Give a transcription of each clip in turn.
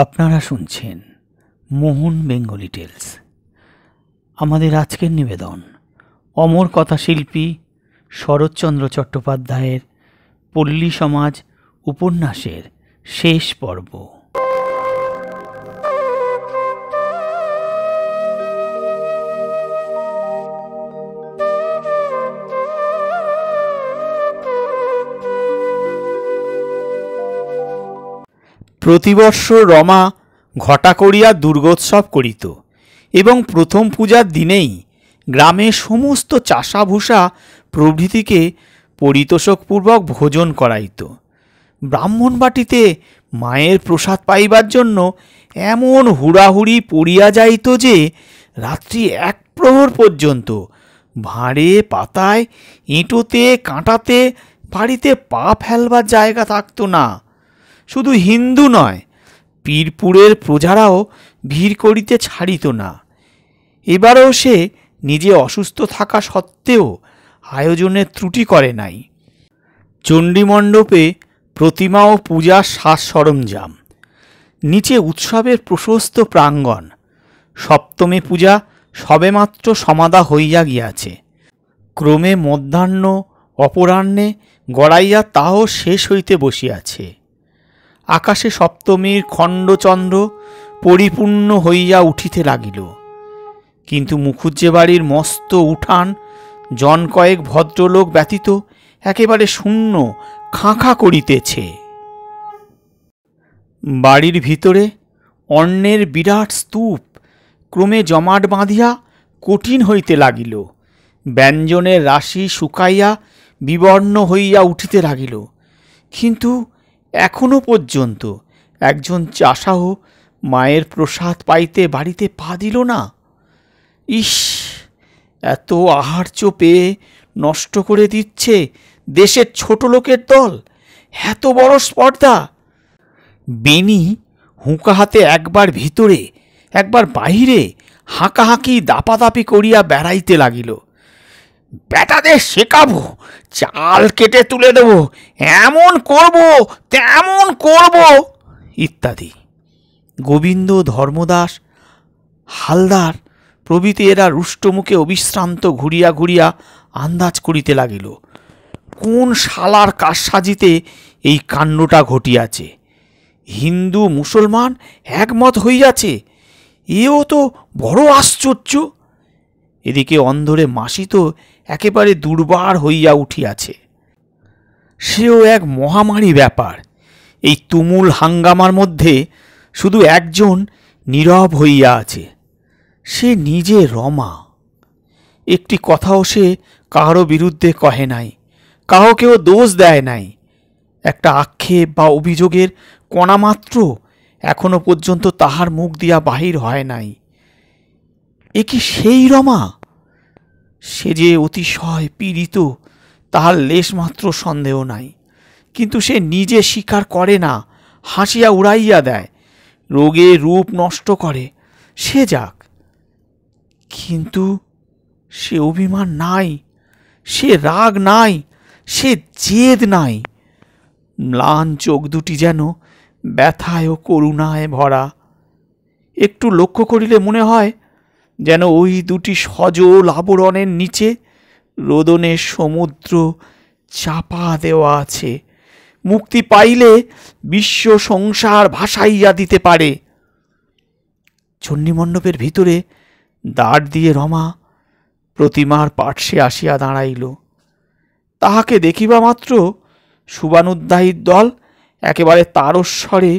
আপনারা শুনছেন মোহন Bengali tales. আমাদের আজকের নিবেদন অমর কথাশিল্পী শরৎচন্দ্র চট্টোপাধ্যায়ের পল্লী সমাজ উপন্যাসের শেষ পর্ব। প্রতিবর্ষ রমা ঘটা করিয়া দুর্গোৎসব করিত এবং প্রথম পূজার দিনেই গ্রামের সমস্ত চাষাভূষা প্রভৃতিকে পরিতোষকপূর্বক ভোজন করাইত। ব্রাহ্মণবাটিতে মায়ের প্রসাদ পাইবার জন্য এমন হুড়াহুড়ি পড়িয়া যাইত যে রাত্রি 1 প্রহর পর্যন্ত ভাঁড়ে পাতায় এঁটোতে কাঁটাতে বাড়িতে পা ফেলবার জায়গা থাকত না। শুধু হিন্দু নয়, পীরপুরের প্রজারাও ভিড় করিতে ছাড়িত না। এবারেও সে নিজে অসুস্থ থাকা সত্ত্বেও আয়োজনের ত্রুটি করে নাই। চণ্ডীমণ্ডপে প্রতিমা ও পূজার সাজ সরঞ্জাম, নিচে উৎসবের প্রশস্ত প্রাঙ্গণ। সপ্তমী পূজা সবেমাত্র সমাধা হইয়া গিয়াছে। ক্রমে মধ্যাহ্ন অপরাহ্নে গড়াইয়া তাও শেষ হইতে বসিয়াছে। আকাশে সপ্তমীর খণ্ডচন্দ্র পরিপূর্ণ হইয়া উঠিতে লাগিল, কিন্তু মুখুজ্জে বাড়ির মস্ত উঠান জন কয়েক ভদ্রলোক ব্যতীত একেবারে শূন্য খাঁ করিতেছে। বাড়ির ভিতরে অন্নের বিরাট স্তূপ ক্রমে জমাট বাঁধিয়া কঠিন হইতে লাগিল। ব্যঞ্জনের রাশি শুকাইয়া বিবর্ণ হইয়া উঠিতে লাগিল, কিন্তু এখনো পর্যন্ত একজন চাষাও মায়ের প্রসাদ পাইতে বাড়িতে পা দিল না। ইস, এত আহার্য পেয়ে নষ্ট করে দিচ্ছে দেশের ছোট লোকের দল, এত বড় স্পর্ধা। বেনি হুঁকা হাতে একবার ভিতরে একবার বাহিরে হাঁকাহাঁকি দাপাদাপি করিয়া বেড়াইতে লাগিল। বেটাদের শেখাবো, চাল কেটে তুলে দেব, এমন করব তেমন করব ইত্যাদি। গোবিন্দ, ধর্মদাস, হালদার প্রভৃতি এরা রুষ্টমুখে অবিশ্রান্ত ঘুরিয়া ঘুরিয়া আন্দাজ করিতে লাগিল কোন শালার কারসাজিতে এই কাণ্ডটা ঘটিয়াছে। হিন্দু মুসলমান একমত হইয়াছে, এও তো বড় আশ্চর্য। এদিকে অন্ধরে মাসি তো একেবারে দুর্বার হইয়া উঠিয়াছে। সেও এক মহামারী ব্যাপার। এই তুমুল হাঙ্গামার মধ্যে শুধু একজন নীরব হইয়া আছে, সে নিজে রমা। একটি কথাও সে কাহারও বিরুদ্ধে কহে নাই, কাউকেও দোষ দেয় নাই। একটা আক্ষেপ বা অভিযোগের কণামাত্র এখনো পর্যন্ত তাহার মুখ দিয়া বাহির হয় নাই। এ কি সেই রমা? সে যে অতিশয় পীড়িত তাহার লেশমাত্র সন্দেহ নাই, কিন্তু সে নিজে স্বীকার করে না, হাসিয়া উড়াইয়া দেয়, রোগে রূপ নষ্ট করে। সে যাক, কিন্তু সে অভিমান নাই, সে রাগ নাই, সে জেদ নাই। ম্লান চোখ দুটি যেন ব্যথায় ও করুণায় ভরা। একটু লক্ষ্য করিলে মনে হয় যেন ওই দুটি সজল আবরণের নিচে রোদনের সমুদ্র চাপা দেওয়া আছে। মুক্তি পাইলে বিশ্ব সংসার ভাসাইয়া দিতে পারে। চণ্ডীমণ্ডপের ভিতরে দ্বার দিয়ে রমা প্রতিমার পার্শ্বে আসিয়া দাঁড়াইল। তাহাকে দেখিবা মাত্র শুভানুধ্যায়ীর দল একেবারে তারস্বরে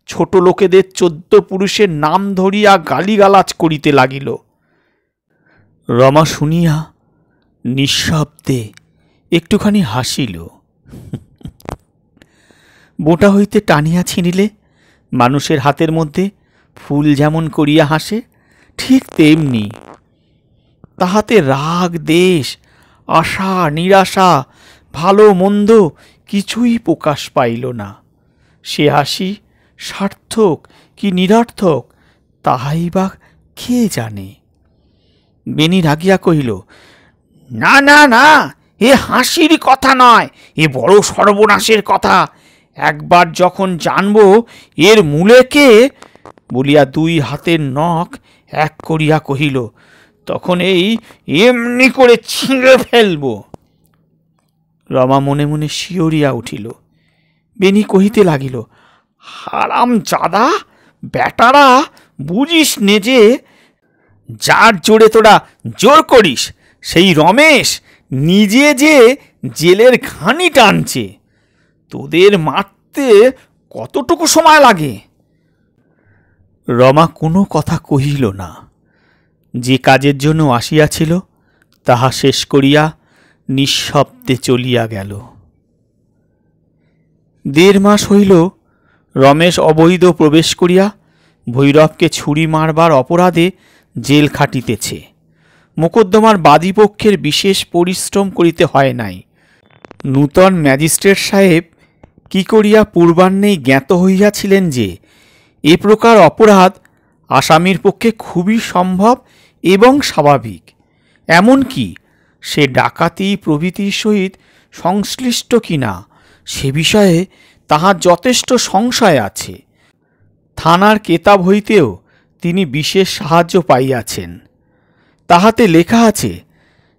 ছোট লোকেদের 14 পুরুষের নাম ধরিয়া গালিগালাজ করিতে লাগিল। রমা শুনিয়া নিঃশব্দে একটুখানি হাসিল। বোঁটা হইতে টানিয়া ছিঁড়িলে মানুষের হাতের মধ্যে ফুল যেমন করিয়া হাসে, ঠিক তেমনি তাহাতে রাগ, দেশ, আশা, নিরাশা, ভালো মন্দ কিছুই প্রকাশ পাইল না। সে হাসি সার্থক কি নিরর্থক তাহাই বা কে জানে। বেনি রাগিয়া কহিল, না না না, এ হাসির কথা নয়, এ বড় সর্বনাশের কথা। একবার যখন জানব এর মূলে কে, বলিয়া দুই হাতের নখ এক করিয়া কহিল, তখন এই এমনি করে ছিঁড়ে ফেলব। রমা মনে মনে শিহরিয়া উঠিল। বেনি কহিতে লাগিল, হারাম জাদা বেটারা, বুঝিস নে যে যার জোরে তোরা জোর করিস সেই রমেশ নিজে যে জেলের ঘানি টানছে, তোদের মারতে কতটুকু সময় লাগে? রমা কোনো কথা কহিল না। যে কাজের জন্য আসিয়াছিল তাহা শেষ করিয়া নিঃশব্দে চলিয়া গেল। 1.5 মাস হইল রমেশ অবৈধ প্রবেশ করিয়া ভৈরবকে ছুরি মারবার অপরাধে জেল খাটিতেছে। মোকদ্দমার বাদীপক্ষের বিশেষ পরিশ্রম করিতে হয় নাই। নূতন ম্যাজিস্ট্রেট সাহেব কি করিয়া পূর্বাহ্নেই জ্ঞাত হইয়াছিলেন যে এ প্রকার অপরাধ আসামির পক্ষে খুবই সম্ভব এবং স্বাভাবিক। এমনকি সে ডাকাতি প্রভৃতির সহিত সংশ্লিষ্ট কিনা সে বিষয়ে তাহার যথেষ্ট সংশয় আছে। থানার কেতাব হইতেও তিনি বিশেষ সাহায্য পাইয়াছেন। তাহাতে লেখা আছে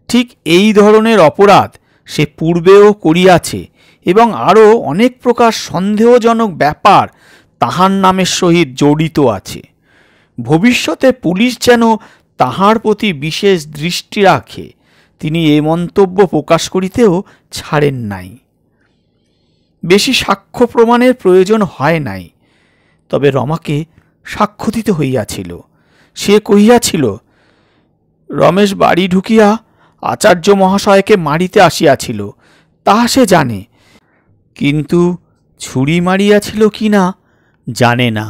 ঠিক এই ধরনের অপরাধ সে পূর্বেও করিয়াছে এবং আরও অনেক প্রকার সন্দেহজনক ব্যাপার তাহার নামের সহিত জড়িত আছে। ভবিষ্যতে পুলিশ যেন তাহার প্রতি বিশেষ দৃষ্টি রাখে তিনি এ মন্তব্য প্রকাশ করিতেও ছাড়েন নাই। বেশি সাক্ষ্য প্রমাণের প্রয়োজন হয় নাই, তবে রমাকে সাক্ষ্য দিতে হইয়াছিল। সে কহিয়াছিল, রমেশ বাড়ি ঢুকিয়া আচার্য মহাশয়কে মারিতে আসিয়াছিল, তাহা সে জানে, কিন্তু ছুরি মারিয়াছিল কি না জানে না,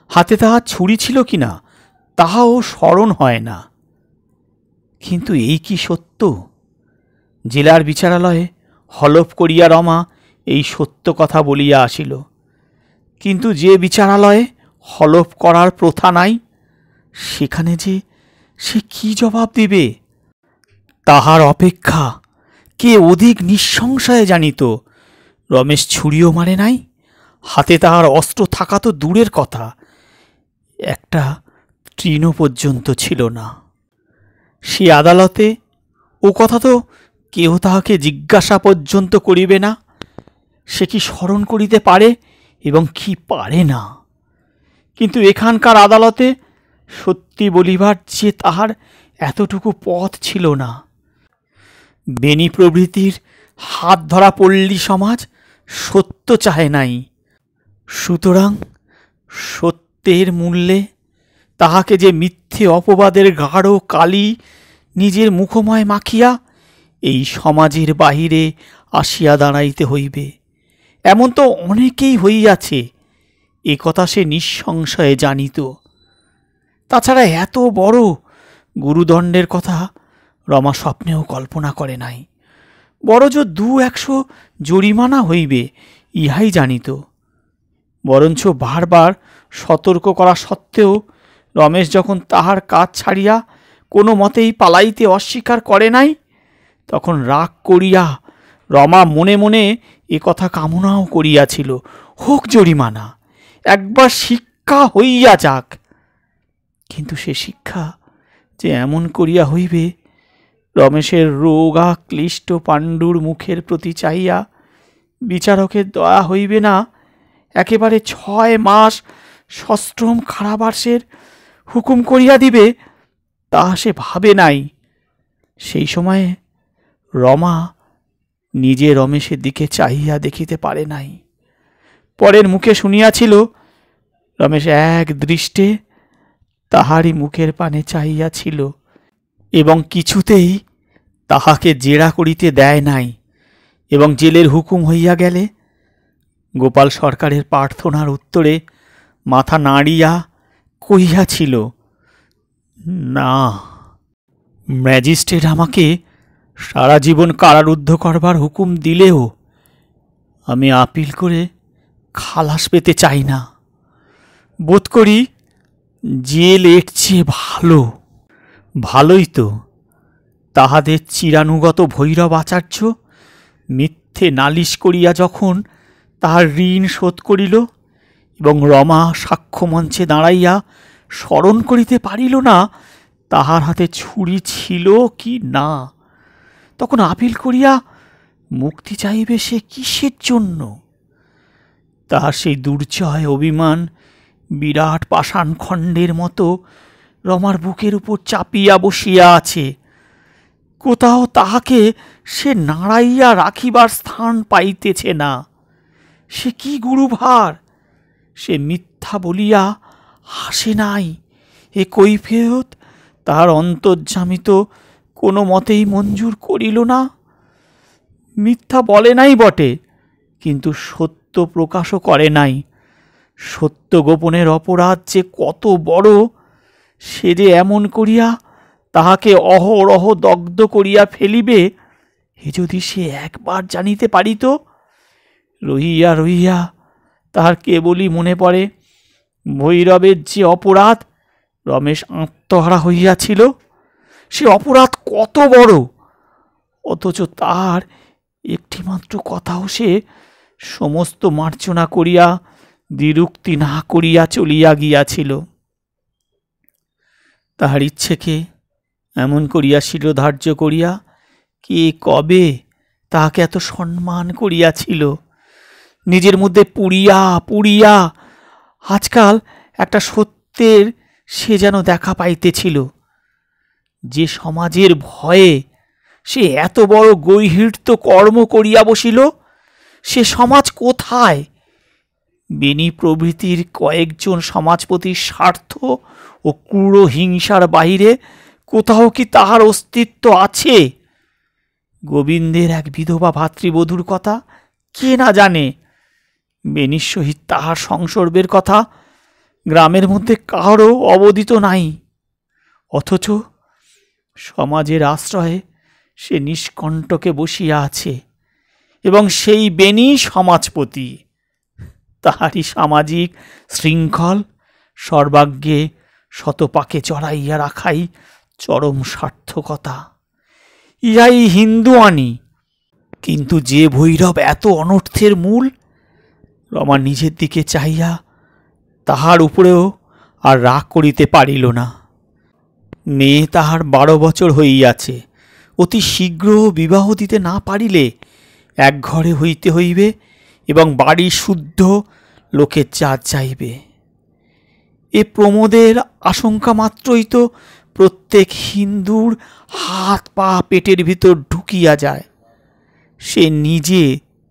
হাতে তাহার ছুরি ছিল কি না তাহাও স্মরণ হয় না। কিন্তু এই কি সত্য? জেলার বিচারালয়ে হলফ করিয়া রমা এই সত্য কথা বলিয়া আসিল। কিন্তু যে বিচারালয়ে হলফ করার প্রথা নাই সেখানে যে সে কি জবাব দিবে? তাহার অপেক্ষা কে অধিক নিঃসংশয়ে জানিত রমেশ ছুরিও মারে নাই, হাতে তাহার অস্ত্র থাকা তো দূরের কথা, একটা তৃণ পর্যন্ত ছিল না। সে আদালতে ও কথা তো কেহ তাহাকে জিজ্ঞাসা পর্যন্ত করিবে না। সে কি স্মরণ করিতে পারে এবং কি পারে না? কিন্তু এখানকার আদালতে সত্যি বলিবার যে তাহার এতটুকু পথ ছিল না। বেনি প্রভৃতির হাত ধরা পল্লী সমাজ সত্য চাহে নাই। সুতরাং সত্যের মূল্যে তাহাকে যে মিথ্যে অপবাদের গাঢ় কালি নিজের মুখময় মাখিয়া এই সমাজের বাহিরে আসিয়া দাঁড়াইতে হইবে, এমন তো অনেকেই হইয়াছে, এ কথা সে নিঃসংশয়ে জানিত। তাছাড়া এত বড় গুরুদণ্ডের কথা রমা স্বপ্নেও কল্পনা করে নাই। বড়জো 200 জরিমানা হইবে ইহাই জানিত। বরঞ্চ বারবার সতর্ক করা সত্ত্বেও রমেশ যখন তাহার কাজ ছাড়িয়া কোনো মতেই পালাইতে অস্বীকার করে নাই, তখন রাগ করিয়া রমা মনে মনে এ কথা কামনাও করিয়াছিল, হোক জরিমানা, একবার শিক্ষা হইয়া যাক। কিন্তু সে শিক্ষা যে এমন করিয়া হইবে, রমেশের রোগা ক্লিষ্ট পাণ্ডুর মুখের প্রতি চাহিয়া বিচারকের দয়া হইবে না, একেবারে 6 মাস সশ্রম কারাবাসের হুকুম করিয়া দিবে, তাহা সে ভাবে নাই। সেই সময়ে রমা নিজে রমেশের দিকে চাহিয়া দেখিতে পারে নাই। পরের মুখে শুনিয়াছিল রমেশ এক দৃষ্টে তাহারই মুখের পানে চাহিয়াছিল এবং কিছুতেই তাহাকে জেরা করিতে দেয় নাই, এবং জেলের হুকুম হইয়া গেলে গোপাল সরকারের প্রার্থনার উত্তরে মাথা নাড়িয়া কহিয়াছিল, না, ম্যাজিস্ট্রেট আমাকে সারা জীবন কারারুদ্ধ করবার হুকুম দিলেও আমি আপিল করে খালাস পেতে চাই না। বোধ করি জেল এর চেয়ে ভালো। ভালোই তো, তাহাদের চিরানুগত ভৈরব আচার্য মিথ্যে নালিশ করিয়া যখন তাহার ঋণ শোধ করিল এবং রমা সাক্ষ্যমঞ্চে দাঁড়াইয়া স্মরণ করিতে পারিল না তাহার হাতে ছুরি ছিল কি না। তখন আপিল করিয়া মুক্তি চাইবে সে কিসের জন্য? তাহার সেই দুর্জয় অভিমান বিরাট পাষাণ খণ্ডের মতো রমার বুকের উপর চাপিয়া বসিয়া আছে। কোথাও তাহাকে সে নাড়াইয়া রাখিবার স্থান পাইতেছে না। সে কি গুরুভার! সে মিথ্যা বলিয়া হাসে নাই, এ কৈফিয়ত তাহার অন্তর্যামী তো কোনো মতেই মঞ্জুর করিল না। মিথ্যা বলে নাই বটে, কিন্তু সত্য প্রকাশও করে নাই। সত্য গোপনের অপরাধ যে কত বড়, সে যে এমন করিয়া তাহাকে অহরহ দগ্ধ করিয়া ফেলিবে, এ যদি সে একবার জানিতে পারিত। রহিয়া রহিয়া তাহার কেবলই মনে পড়ে ভৈরবের যে অপরাধ রমেশ আত্মহারা হইয়াছিল, সে অপরাধ কত বড়, অথচ তাহার একটিমাত্র কথাও সে সমস্ত মার্জনা করিয়া দ্বিরুক্তি না করিয়া চলিয়া গিয়াছিল। তাহার ইচ্ছেকে এমন করিয়া শিরোধার্য করিয়া কে কবে তাহাকে এত সম্মান করিয়াছিল। নিজের মধ্যে পুড়িয়া পুড়িয়া আজকাল একটা সত্যের সে যেন দেখা পাইতেছিল। যে সমাজের ভয়ে সে এত বড় গৈহীর্ত কর্ম করিয়া বসিল, সে সমাজ কোথায়? বেনি প্রভৃতির কয়েকজন সমাজপতির স্বার্থ ও ক্রূর হিংসার বাহিরে কোথাও কি তাহার অস্তিত্ব আছে? গোবিন্দের এক বিধবা ভাতৃবধূর কথা কে না জানে? বেনির সহিত তাহার সংসর্গের কথা গ্রামের মধ্যে কারও অবদিত নাই। অথচ সমাজের আশ্রয়ে সে নিষ্কণ্টকে বসিয়া আছে, এবং সেই বেনি সমাজপতি। তাহারই সামাজিক শৃঙ্খল সর্বাগ্যে শতপাকে চড়াইয়া রাখাই চরম সার্থকতা। ইহাই হিন্দু আনি। কিন্তু যে ভৈরব এত অনর্থের মূল, রমা নিজের দিকে চাহিয়া তাহার উপরেও আর রাগ করিতে পারিল না। মেয়ে তাহার 12 বছর হইয়াছে। অতি শীঘ্র বিবাহ দিতে না পারিলে এক ঘরে হইতে হইবে এবং বাড়ি শুদ্ধ লোকের জাত যাইবে। এ প্রমোদের আশঙ্কা মাত্রই তো প্রত্যেক হিন্দুর হাত পা পেটের ভিতর ঢুকিয়া যায়। সে নিজে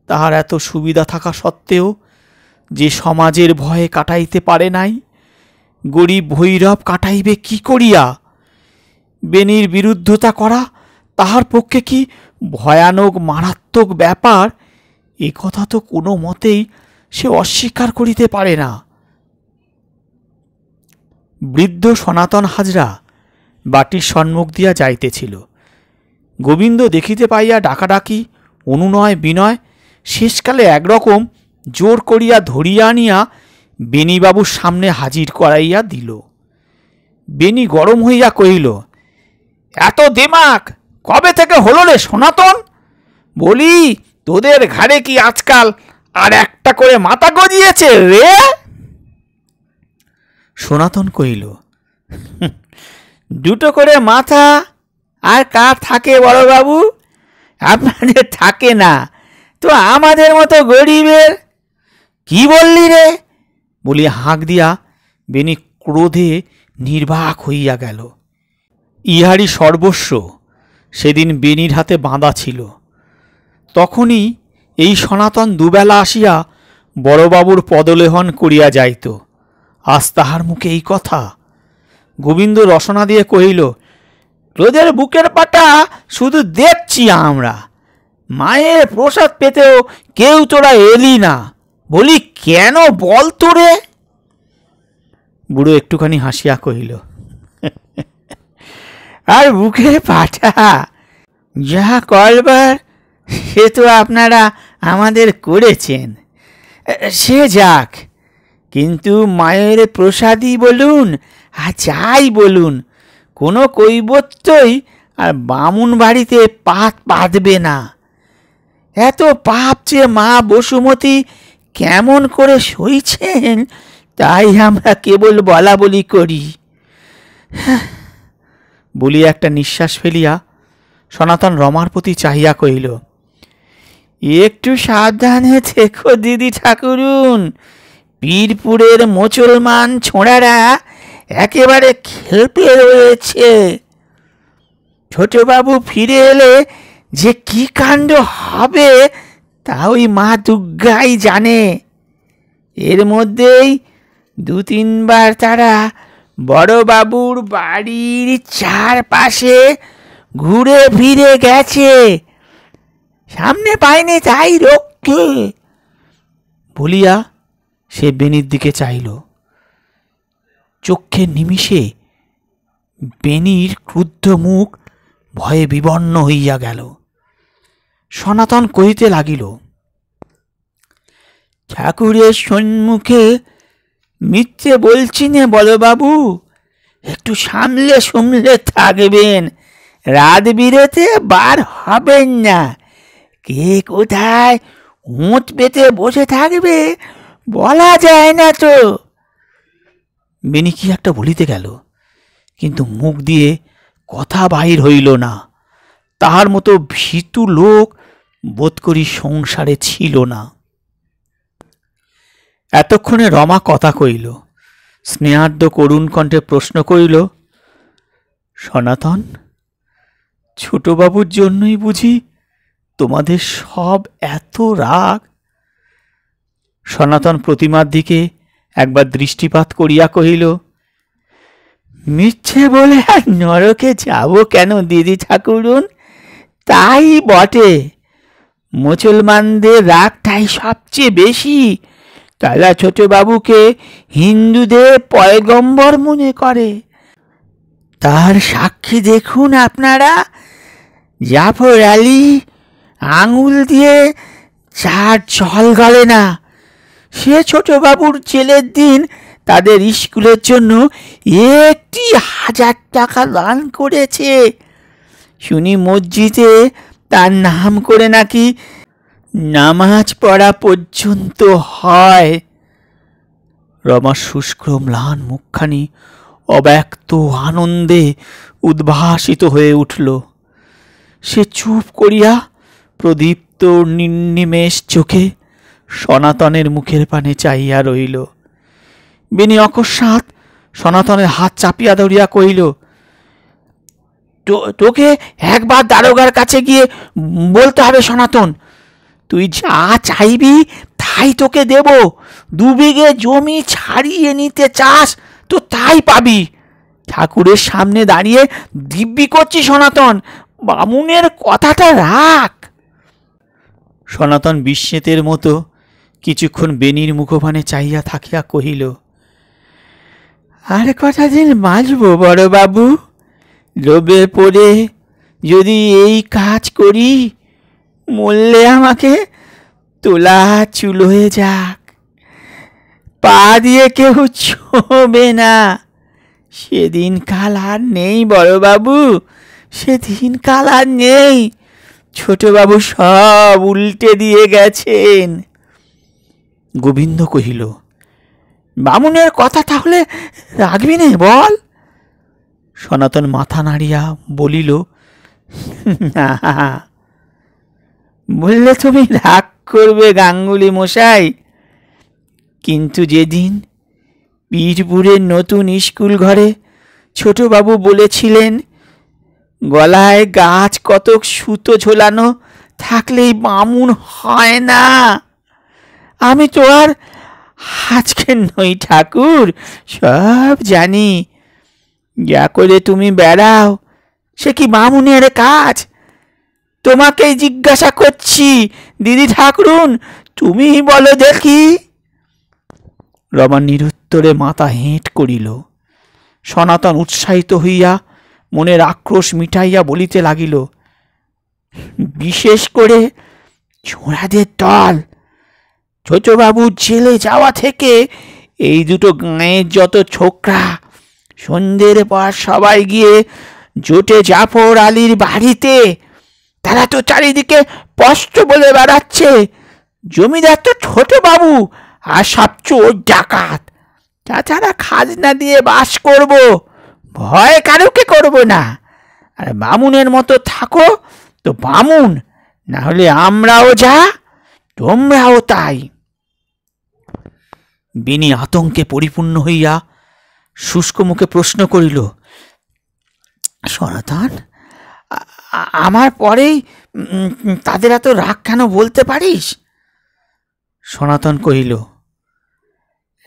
তাহার এত সুবিধা থাকা সত্ত্বেও যে সমাজের ভয়ে কাটাইতে পারে নাই, গরিব ভৈরব কাটাইবে কি করিয়া? বেনির বিরুদ্ধতা করা তাহার পক্ষে কি ভয়ানক মারাত্মক ব্যাপার, এ কথা তো কোনো মতেই সে অস্বীকার করিতে পারে না। বৃদ্ধ সনাতন হাজরা বাটির সম্মুখ দিয়া যাইতেছিল। গোবিন্দ দেখিতে পাইয়া ডাকাডাকি অনুনয় বিনয় শেষকালে একরকম জোর করিয়া ধরিয়া আনিয়া বেনিবাবুর সামনে হাজির করাইয়া দিল। বেনি গরম হইয়া কহিল, এত দেমাক কবে থেকে হলো রে সনাতন? বলি, তোদের ঘাড়ে কি আজকাল আর একটা করে মাথা গজিয়েছে রে? সনাতন কহিল, দুটো করে মাথা আর কার থাকে বড়বাবু? আপনাদের থাকে না তো আমাদের মতো গরিবের? কি বললি রে? বলি হাঁক দিয়া বেনি ক্রোধে নির্বাক হইয়া গেল। ইহারই সর্বস্ব সেদিন বেনির হাতে বাঁধা ছিল। তখনই এই সনাতন দুবেলা আসিয়া বড়বাবুর পদলেহন করিয়া যাইত। আজ তাহার মুখে এই কথা। গোবিন্দ রসনা দিয়ে কহিল, তোদের বুকের পাটা শুধু দেখছি আমরা, মায়ের প্রসাদ পেতেও কেউ তোরা এলি না। বলি কেন বল তো রে? বুড়ো একটুখানি হাসিয়া কহিল, আর বুকের পাটা যাহা করবার সে তো আপনারা আমাদের করেছেন, সে যাক। কিন্তু মায়ের প্রসাদই বলুন আর যাই বলুন, কোনো কৈবত্যই আর বামুন বাড়িতে পাত পাতবে না। এত পাপ যে মা বসুমতী কেমন করে সইছেন তাই আমরা কেবল বলা বলি করি। বলিয়া একটা নিঃশ্বাস ফেলিয়া সনাতন রমার প্রতি চাহিয়া কহিল, একটু সাবধানে থেকো দিদি ঠাকুরুন, পীরপুরের মুসলমান ছোঁড়ারা একেবারে খেপে রয়েছে। ছোটবাবু ফিরে এলে যে কি কাণ্ড হবে তা ওই মা দুর্গাই জানে। এর মধ্যেই 2-3বার তারা বড়বাবুর বাড়ির চারপাশে ঘুরে ফিরে গেছে, সামনে পায়নি তাই রক্ষে। বলিয়া সে বেনির দিকে চাইল। চক্ষের নিমিষে বেনির ক্রুদ্ধ মুখ ভয়ে বিবর্ণ হইয়া গেল। সনাতন কহিতে লাগিল, ঠাকুরের সম্মুখে মিথ্যে বলছি নে বড়বাবু, একটু সামলে সামলে থাকবেন, রাত বিরেতে বার হবেন না। কে কোথায় উঁচ পেতে বসে থাকবে বলা যায় না তো। বেনি কি একটা বলিতে গেল, কিন্তু মুখ দিয়ে কথা বাহির হইল না। তাহার মতো ভীতু লোক বোধ করি সংসারে ছিল না। এতক্ষণে রমা কথা কইল। স্নেহার্দ্র করুণ কণ্ঠে প্রশ্ন করিল, সনাতন, ছোটবাবুর জন্যই বুঝি তোমাদের সব এত রাগ? সনাতন প্রতিমার দিকে একবার দৃষ্টিপাত করিয়া কহিল, মিথ্যে বলে আর নরকে যাব কেন দিদি ঠাকুরুন? তাই বটে, মুসলমানদের রাগটাই সবচেয়ে বেশি। তারা ছোটবাবুকে হিন্দুদের পয়গম্বর মনে করে। তার সাক্ষী দেখুন আপনারা, জাফর আলী আঙুল দিয়ে যার জল গলে না, সে ছোটবাবুর ছেলের দিন তাদের স্কুলের জন্য 1,000 টাকা দান করেছে। শুনি মসজিদে তার নাম করে নাকি নামাজ পড়া পর্যন্ত হয়। রমার শুষ্ক ম্লান মুখখানি অব্যক্ত আনন্দে উদ্ভাসিত হয়ে উঠল। সে চুপ করিয়া প্রদীপ্ত নির্নিমেষ চোখে সনাতনের মুখের পানে চাইয়া রইল। বেনি অকস্মাৎ সনাতনের হাত চাপিয়া ধরিয়া কহিল, তোকে একবার দারোগার কাছে গিয়ে বলতে হবে সনাতন, তুই যা চাইবি তাই তোকে দেব। 2 বিঘে জমি ছাড়িয়ে নিতে চাস তো তাই পাবি। ঠাকুরের সামনে দাঁড়িয়ে দিব্যি করছি সনাতন, বামুনের কথাটা রাখ। সনাতন বিস্মিতের মতো কিছুক্ষণ বেনির মুখপানে চাহিয়া থাকিয়া কহিল, আর কটা দিন বাঁচব বড়বাবু, লোভে পড়ে যদি এই কাজ করি, মরলে আমাকে তোলা চুল হয়ে যাক, পা দিয়ে কেউ ছোঁবে না। সেদিন কাল আর নেই বড়বাবু, সেদিন কাল আর নেই। ছোটবাবু সব উল্টে দিয়ে গেছেন। গোবিন্দ কহিল, বামুনের কথা তাহলে রাখবি নে বল? সনাতন মাথা নাড়িয়া বলিল, না, বললে তুমি রাগ করবে গাঙ্গুলি মশাই, কিন্তু যেদিন পীরপুরের নতুন স্কুল ঘরে ছোটবাবু বলেছিলেন গলায় গাছ কতক সুতো ঝোলানো থাকলেই বামুন হয় না, আমি তো আর আজকে নই ঠাকুর, সব জানি। যা করে তুমি বেড়াও সে কি বামুনের কাজ? তোমাকেই জিজ্ঞাসা করছি দিদি ঠাকুরুন, তুমি বলো দেখি। রমা নিরুত্তরে মাথা হেঁট করিল। সনাতন উৎসাহিত হইয়া মনের আক্রোশ মিটাইয়া বলিতে লাগিল, বিশেষ করে ছোঁড়াদের দল। ছোটবাবু জেলে যাওয়া থেকে এই দুটো গাঁয়ের যত ছোকরা সন্ধ্যের পর সবাই গিয়ে জোটে জাফর আলীর বাড়িতে। তারা তো চারিদিকে স্পষ্ট বলে বেড়াচ্ছে জমিদার তো ছোট বাবু আর সব চোর ডাকাত, তাছাড়া খাজনা দিয়ে বাস করব, ভয় কারুকে করব না। আর বামুনের মতো থাকো তো বামুন, না হলে আমরাও যা তোমরাও তাই। বেনি আতঙ্কে পরিপূর্ণ হইয়া শুষ্ক মুখে প্রশ্ন করিল, সনাতন, আমার পরেই তাদের এত রাগ কেন বলতে পারিস? সনাতন কহিল,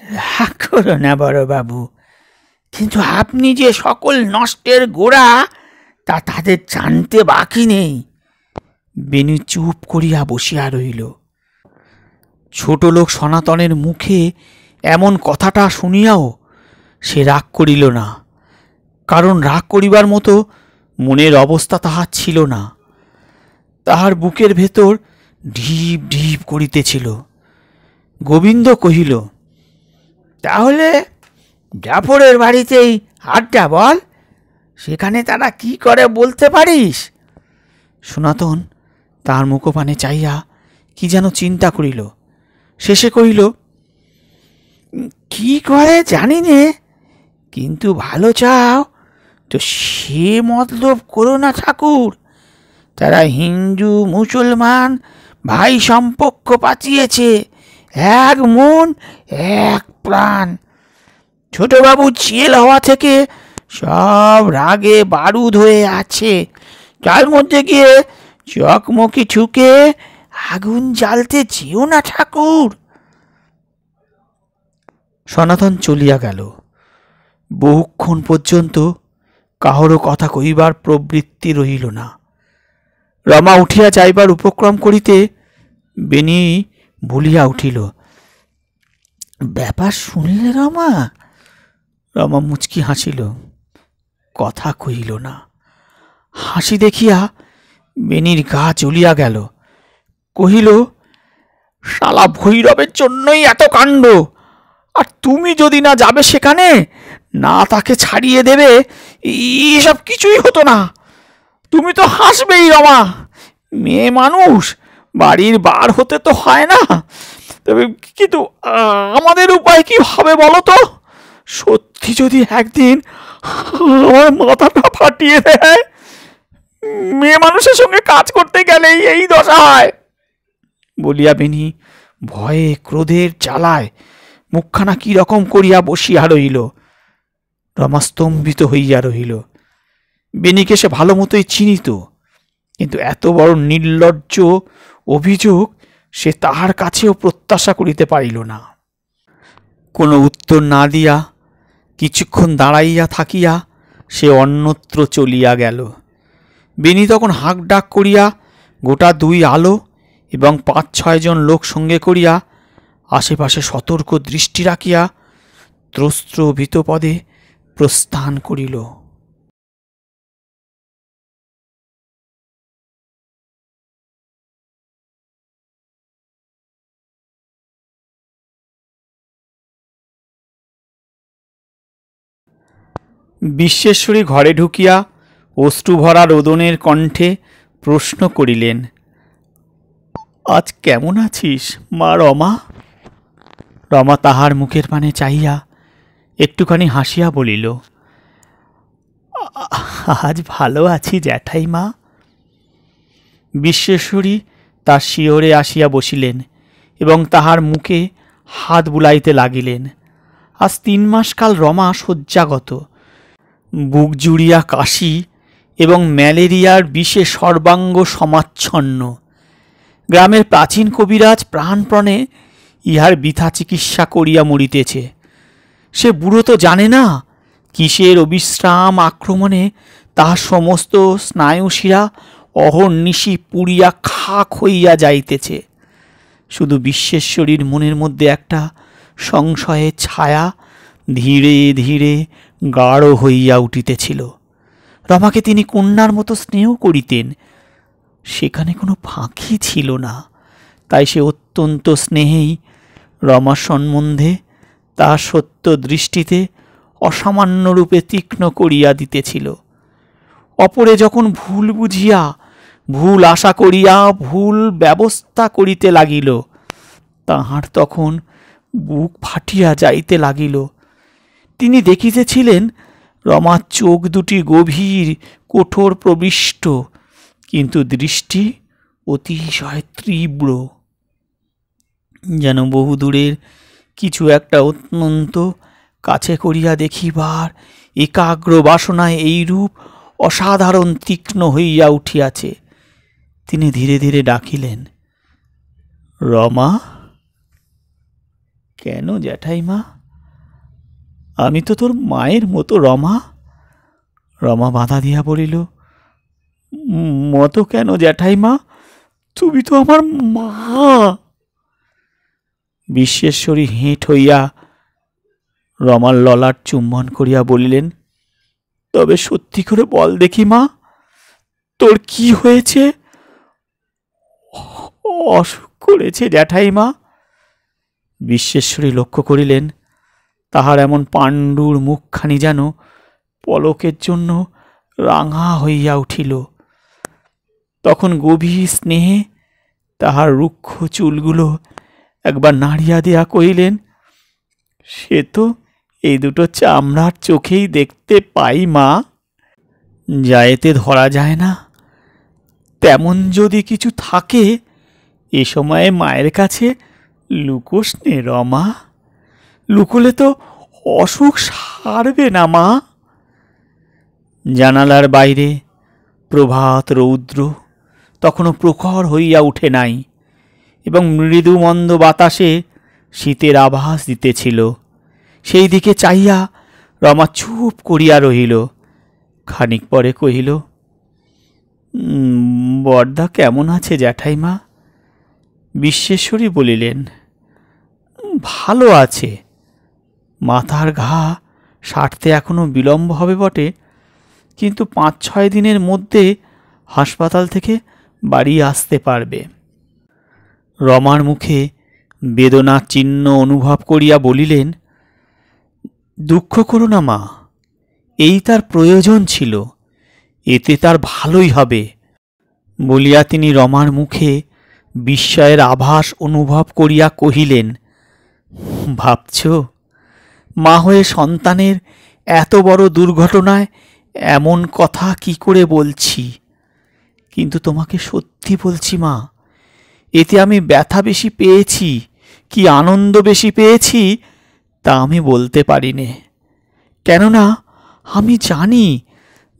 রাগ করো না বড়বাবু, কিন্তু আপনি যে সকল নষ্টের গোড়া তা তাদের জানতে বাকি নেই। বেনু চুপ করিয়া বসিয়া রহিল। ছোট লোক সনাতনের মুখে এমন কথাটা শুনিয়াও সে রাগ করিল না, কারণ রাগ করিবার মতো মনের অবস্থা তাহার ছিল না। তাহার বুকের ভেতর ঢিপ ঢিপ করিতেছিল। গোবিন্দ কহিল, তাহলে জাফরের বাড়িতেই আড্ডা বল, সেখানে তারা কি করে বলতে পারিস? সনাতন তাহার মুখপানে চাইয়া কি যেন চিন্তা করিল, শেষে কহিল, কি করে জানি নে, কিন্তু ভালো চাও তো সে মতলব করো না ঠাকুর। তারা হিন্দু মুসলমান ভাই সম্পর্ক পাচিয়েছে, এক মন এক প্রাণ। ছোটবাবু জেল হওয়া থেকে সব রাগে বারুদ হয়ে আছে, তার মধ্যে গিয়ে চকমকি ঠুকে আগুন জ্বালতে যেও না ঠাকুর। সনাতন চলিয়া গেল। বহুক্ষণ পর্যন্ত কাহারও কথা কহিবার প্রবৃত্তি রহিল না। রমা উঠিয়া যাইবার উপক্রম করিতে বেনি ভুলিয়া উঠিল। ব্যাপার শুনলে রমা? রমা মুচকি হাসিল, কথা কহিল না। হাসি দেখিয়া বেনির গা জ্বলিয়া গেল। কহিল, শালা ভৈরবের জন্যই এত কাণ্ড, আর তুমি যদি না যাবে সেখানে, না তাকে ছাড়িয়ে দেবে, এইসব কিছুই হতো না। তুমি তো হাসবেই রমা, মেয়ে মানুষ, বাড়ির বার হতে তো হয় না। তবে কিন্তু আমাদের উপায় কি হবে বলো তো? সত্যি যদি একদিন আমার মাথাটা ফাটিয়ে দেয়, মেয়ে মানুষের সঙ্গে কাজ করতে গেলেই এই দশা হয়। বলিয়া বেনি ভয়ে ক্রোধের জ্বালায় মুখখানা কি রকম করিয়া বসিয়া রহিল। রমা স্তম্ভিত হইয়া রহিল। বেনিকে সে ভালো মতোই চিনিত, কিন্তু এত বড় নির্লজ্জ অভিযোগ সে তাহার কাছেও প্রত্যাশা করিতে পারিল না। কোনো উত্তর না দিয়া কিছুক্ষণ দাঁড়াইয়া থাকিয়া সে অন্যত্র চলিয়া গেল। বেনি তখন হাঁক ডাক করিয়া গোটা 2 আলো এবং 5-6 জন লোক সঙ্গে করিয়া আশেপাশে সতর্ক দৃষ্টি রাখিয়া ত্রস্ত্র ভীতপদে প্রস্থান করিল। বিশ্বেশ্বরী ঘরে ঢুকিয়া অশ্রুভরা রোদনের কণ্ঠে প্রশ্ন করিলেন, আজ কেমন আছিস মা রমা? রমা তাহার মুখের পানে চাহিয়া একটুখানি হাসিয়া বলিল, আজ ভালো আছি জ্যাঠাইমা। বিশ্বেশ্বরী তার শিয়রে আসিয়া বসিলেন এবং তাহার মুখে হাত বুলাইতে লাগিলেন। আজ 3 মাস কাল রমা শয্যাগত। বুক জুড়িয়া কাশি এবং ম্যালেরিয়ার বিষে সর্বাঙ্গ সমাচ্ছন্ন। গ্রামের প্রাচীন কবিরাজ প্রাণপণে ইহার বৃথা চিকিৎসা করিয়া মরিতেছে। সে বুড়ো তো জানে না কিসের অবিশ্রাম আক্রমণে তাহার সমস্ত স্নায়ুশিরা অহর্নিশি পুড়িয়া খাক হইয়া যাইতেছে। শুধু বিশ্বেশ্বরীর মনের মধ্যে একটা সংশয়ের ছায়া ধীরে ধীরে গাঢ় হইয়া উঠিতেছিল। রমাকে তিনি কন্যার মতো স্নেহ করিতেন, সেখানে কোনো ফাঁকি ছিল না। তাই সে অত্যন্ত স্নেহেই রমার সম্বন্ধে তার সত্য দৃষ্টিতে অসামান্য রূপে তীক্ষ্ণ করিয়া দিতেছিল। অপরে যখন ভুল বুঝিয়া, ভুল আশা করিয়া ভুল ব্যবস্থা করিতে লাগিল, তাহার তখন বুক ফাটিয়া যাইতে লাগিল। তিনি দেখিতেছিলেন রমার চোখ দুটি গভীর, কঠোর প্রবিষ্ট, কিন্তু দৃষ্টি অতিশয় তীব্র, যেন বহুদূরের কিছু একটা অত্যন্ত কাছে করিয়া দেখিবার একাগ্র বাসনায় এইরূপ অসাধারণ তীক্ষ্ণ হইয়া উঠিয়াছে। তিনি ধীরে ধীরে ডাকিলেন, রমা। কেন জ্যাঠাইমা? আমি তো তোর মায়ের মতো রমা। রমা বাধা দিয়া বলিল, মতো কেন জ্যাঠাইমা? তুমি তো আমার মা। বিশ্বেশ্বরী হেঁট হইয়া রমার ললাট চুম্বন করিয়া বলিলেন, তবে সত্যি করে বল দেখি মা, তোর কি হয়েছে? অসুখ করেছে জ্যাঠাইমা। বিশ্বেশ্বরী লক্ষ্য করিলেন তাহার এমন পাণ্ডুর মুখখানি যেন পলকের জন্য রাঙা হইয়া উঠিল। তখন গভীর স্নেহে তাহার রুক্ষ চুলগুলো একবার নাড়িয়া দিয়া কহিলেন, সে তো এই দুটো চামড়ার চোখেই দেখতে পাই মা, যা এতে ধরা যায় না। তেমন যদি কিছু থাকে এ সময়ে মায়ের কাছে লুকোস নে রমা, লুকোলে তো অসুখ সারবে না মা। জানালার বাইরে প্রভাত রৌদ্র তখনও প্রখর হইয়া উঠে নাই এবং মৃদু মন্দ বাতাসে শীতের আভাস দিতেছিল। সেই দিকে চাহিয়া রমা চুপ করিয়া রহিল। খানিক পরে কহিল, বরদা কেমন আছে জ্যাঠাইমা? বিশ্বেশ্বরী বলিলেন, ভালো আছে। মাথার ঘা সারতে এখনো বিলম্ব হবে বটে, কিন্তু 5-6 দিনের মধ্যে হাসপাতাল থেকে বাড়ি আসতে পারবে। রমার মুখে বেদনার চিহ্ন অনুভব করিয়া বলিলেন, দুঃখ করো না মা, এই তার প্রয়োজন ছিল, এতে তার ভালোই হবে। বলিয়া তিনি রমার মুখে বিস্ময়ের আভাস অনুভব করিয়া কহিলেন, ভাবছ মা হয়ে সন্তানের এত বড় দুর্ঘটনায় এমন কথা কি করে বলছি? কিন্তু তোমাকে সত্যি বলছি মা, এতে আমি ব্যথা বেশি পেয়েছি কি আনন্দ বেশি পেয়েছি তা আমি বলতে পারি নে। কেননা আমি জানি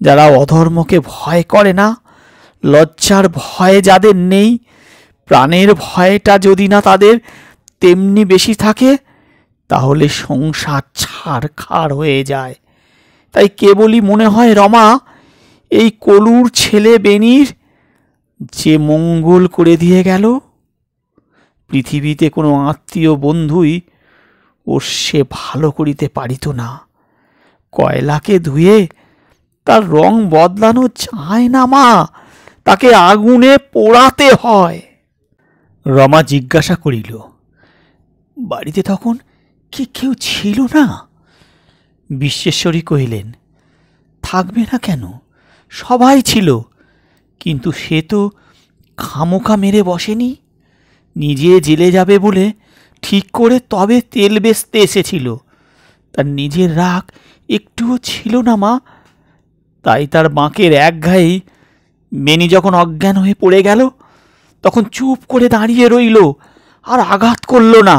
যারা অধর্মকে ভয় করে না, লজ্জার ভয় যাদের নেই, প্রাণের ভয়টা যদি না তাদের তেমনি বেশি থাকে, তাহলে সংসার ছাড়খাড় হয়ে যায়। তাই কেবলই মনে হয় রমা, এই কলুর ছেলে বেনির যে মঙ্গল করে দিয়ে গেল, পৃথিবীতে কোনো আত্মীয় বন্ধুই ওর সে ভালো করিতে পারিত না। কয়লাকে ধুয়ে তার রং বদলানো যায় না মা, তাকে আগুনে পোড়াতে হয়। রমা জিজ্ঞাসা করিল, বাড়িতে তখন কি কেউ ছিল না? বিশ্বেশ্বরী কহিলেন, থাকবে না কেন, সবাই ছিল, কিন্তু সে তো খামোখা মেরে বসেনি। নিজে জেলে যাবে বলে ঠিক করে তবে তেল বেচতে এসেছিল। তার নিজের রাগ একটুও ছিল না মা। তাই তার বাঁকের একঘায়েই বেনি যখন অজ্ঞান হয়ে পড়ে গেল, তখন চুপ করে দাঁড়িয়ে রইল, আর আঘাত করল না।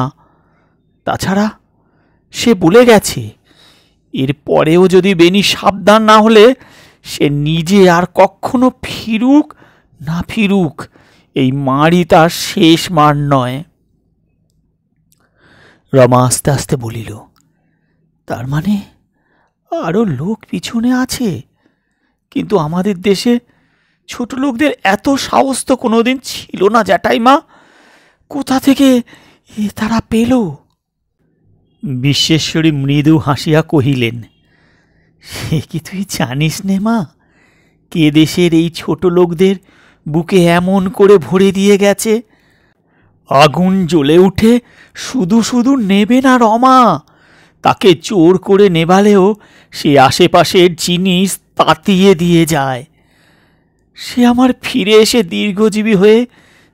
তাছাড়া সে বলে গেছে, এর পরেও যদি বেনি সাবধান না হলে সে নিজে আর কখনো ফিরুক না ফিরুক, এই মারই তার শেষ মার নয়। রমা আস্তে আস্তে বলিল, তার মানে আরো লোক পিছনে আছে? কিন্তু আমাদের দেশে ছোট লোকদের এত সাহস তো কোনোদিন ছিল না জ্যাঠাইমা। কোথা থেকে এ তারা পেল? বিশ্বেশ্বরী মৃদু হাসিয়া কহিলেন, সে কি তুই জানিস নে মা, কে দেশের এই ছোট লোকদের বুকে এমন করে ভরে দিয়ে গেছে? আগুন জ্বলে উঠে শুধু শুধু নেবে না রমা, তাকে জোর করে নেবালেও সে আশেপাশের জিনিস তাতিয়ে দিয়ে যায়। সে আমার ফিরে এসে দীর্ঘজীবী হয়ে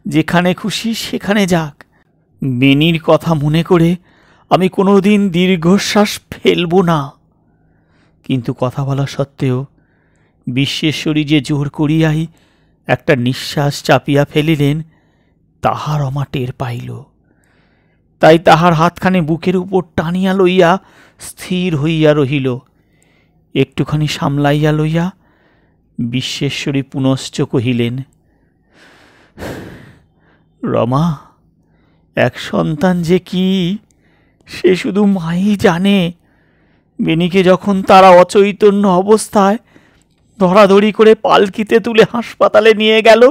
যেখানে খুশি সেখানে যাক, বেনির কথা মনে করে আমি কোনোদিন দীর্ঘশ্বাস ফেলব না। কিন্তু কথা বলা সত্ত্বেও বিশ্বেশ্বরী যে জোর করিয়াই একটা নিঃশ্বাস চাপিয়া ফেলিলেন, তাহা রমা টের পাইল। তাই তাহার হাতখানি বুকের উপর টানিয়া লইয়া স্থির হইয়া রহিল। একটুখানি সামলাইয়া লইয়া বিশ্বেশ্বরী পুনশ্চ কহিলেন, রমা, এক সন্তান যে কি সে শুধু মাই জানে। বেনিকে যখন তারা অচৈতন্য অবস্থায় ধরাধরি করে পালকিতে তুলে হাসপাতালে নিয়ে গেল,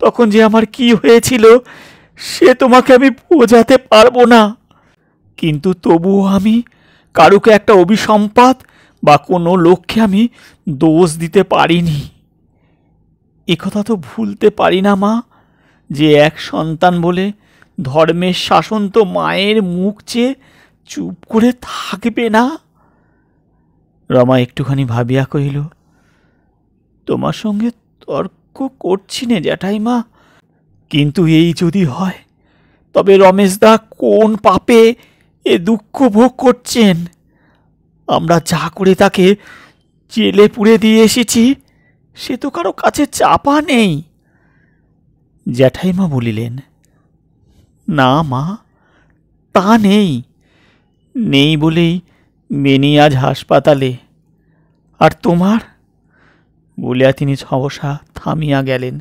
তখন যে আমার কি হয়েছিল সে তোমাকে আমি বোঝাতে পারবো না। কিন্তু তবুও আমি কারুকে একটা অভিসম্পাত বা কোনো লোককে আমি দোষ দিতে পারিনি। একথা তো ভুলতে পারি না মা, যে এক সন্তান বলে ধর্মের শাসন তো মায়ের মুখ চেয়ে চুপ করে থাকবে না। রমা একটুখানি ভাবিয়া কহিল, তোমার সঙ্গে তর্ক করছি নে জ্যাঠাইমা, কিন্তু এই যদি হয় তবে রমেশদা কোন পাপে এ দুঃখ ভোগ করছেন? আমরা যা করে তাকে জেলে পুরে দিয়ে এসেছি সে তো কারো কাছে চাপা নেই। জ্যাঠাইমা বলিলেন, না মা, তা নেই। নেই বলেই বেনি আজ হাসপাতালে। আর তোমার, বলিয়া তিনি সহসা থামিয়া গেলেন।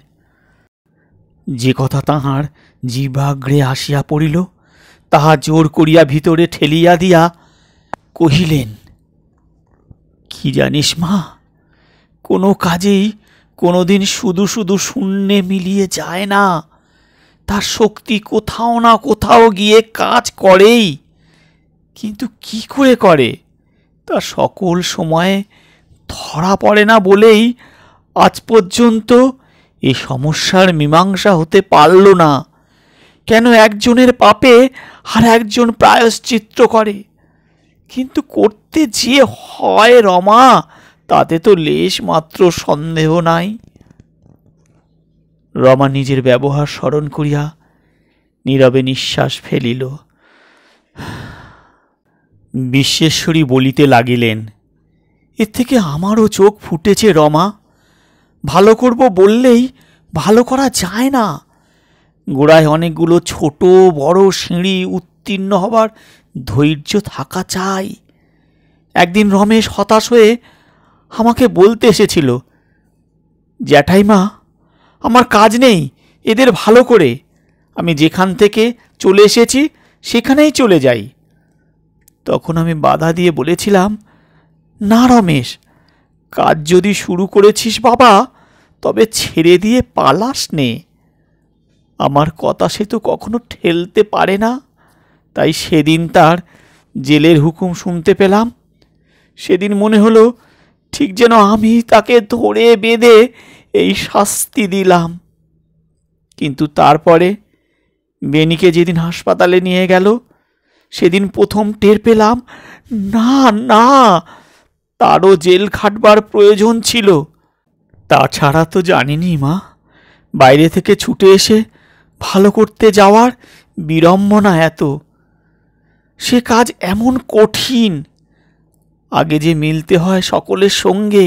যে কথা তাহার জিহ্বাগ্রে আসিয়া পড়িল তাহা জোর করিয়া ভিতরে ঠেলিয়া দিয়া কহিলেন, কি জানিস মা, কোনো কাজেই কোনোদিন শুধু শুধু শূন্যে মিলিয়ে যায় না। তার শক্তি কোথাও না কোথাও গিয়ে কাজ করেই, কিন্তু কি করে করে তা সকল সময়ে ধরা পড়ে না বলেই আজ পর্যন্ত এই সমস্যার মীমাংসা হতে পারল না। কেন একজনের পাপে আর একজন প্রায়শ্চিত্ত করে, কিন্তু করতে যে হয় রমা, তাতে তো লেশ মাত্র সন্দেহ নাই। রমা নিজের ব্যবহার স্মরণ করিয়া নীরবে নিঃশ্বাস ফেলিল। বিশ্বেশ্বরী বলিতে লাগিলেন, এর থেকে আমারও চোখ ফুটেছে রমা। ভালো করব বললেই ভালো করা যায় না। গোড়ায় অনেকগুলো ছোট বড় সিঁড়ি উত্তীর্ণ হবার ধৈর্য থাকা চাই। একদিন রমেশ হতাশ হয়ে আমাকে বলতে এসেছিল, জ্যাঠাইমা, আমার কাজ নেই এদের ভালো করে, আমি যেখান থেকে চলে এসেছি সেখানেই চলে যাই। তখন আমি বাধা দিয়ে বলেছিলাম, না রমেশ, কাজ যদি শুরু করেছিস বাবা, তবে ছেড়ে দিয়ে পালাস নে। আমার কথা সে তো কখনো ঠেলতে পারে না। তাই সেদিন তার জেলের হুকুম শুনতে পেলাম। সেদিন মনে হলো ঠিক যেন আমি তাকে ধরে বেঁধে এই শাস্তি দিলাম। কিন্তু তারপরে বেনিকে যেদিন হাসপাতালে নিয়ে গেল সেদিন প্রথম টের পেলাম, না না, তারও জেল খাটবার প্রয়োজন ছিল। তাছাড়া তো জানিনি মা, বাইরে থেকে ছুটে এসে ভালো করতে যাওয়ার বিড়ম্বনা এত। সে কাজ এমন কঠিন, আগে যে মিলতে হয় সকলের সঙ্গে,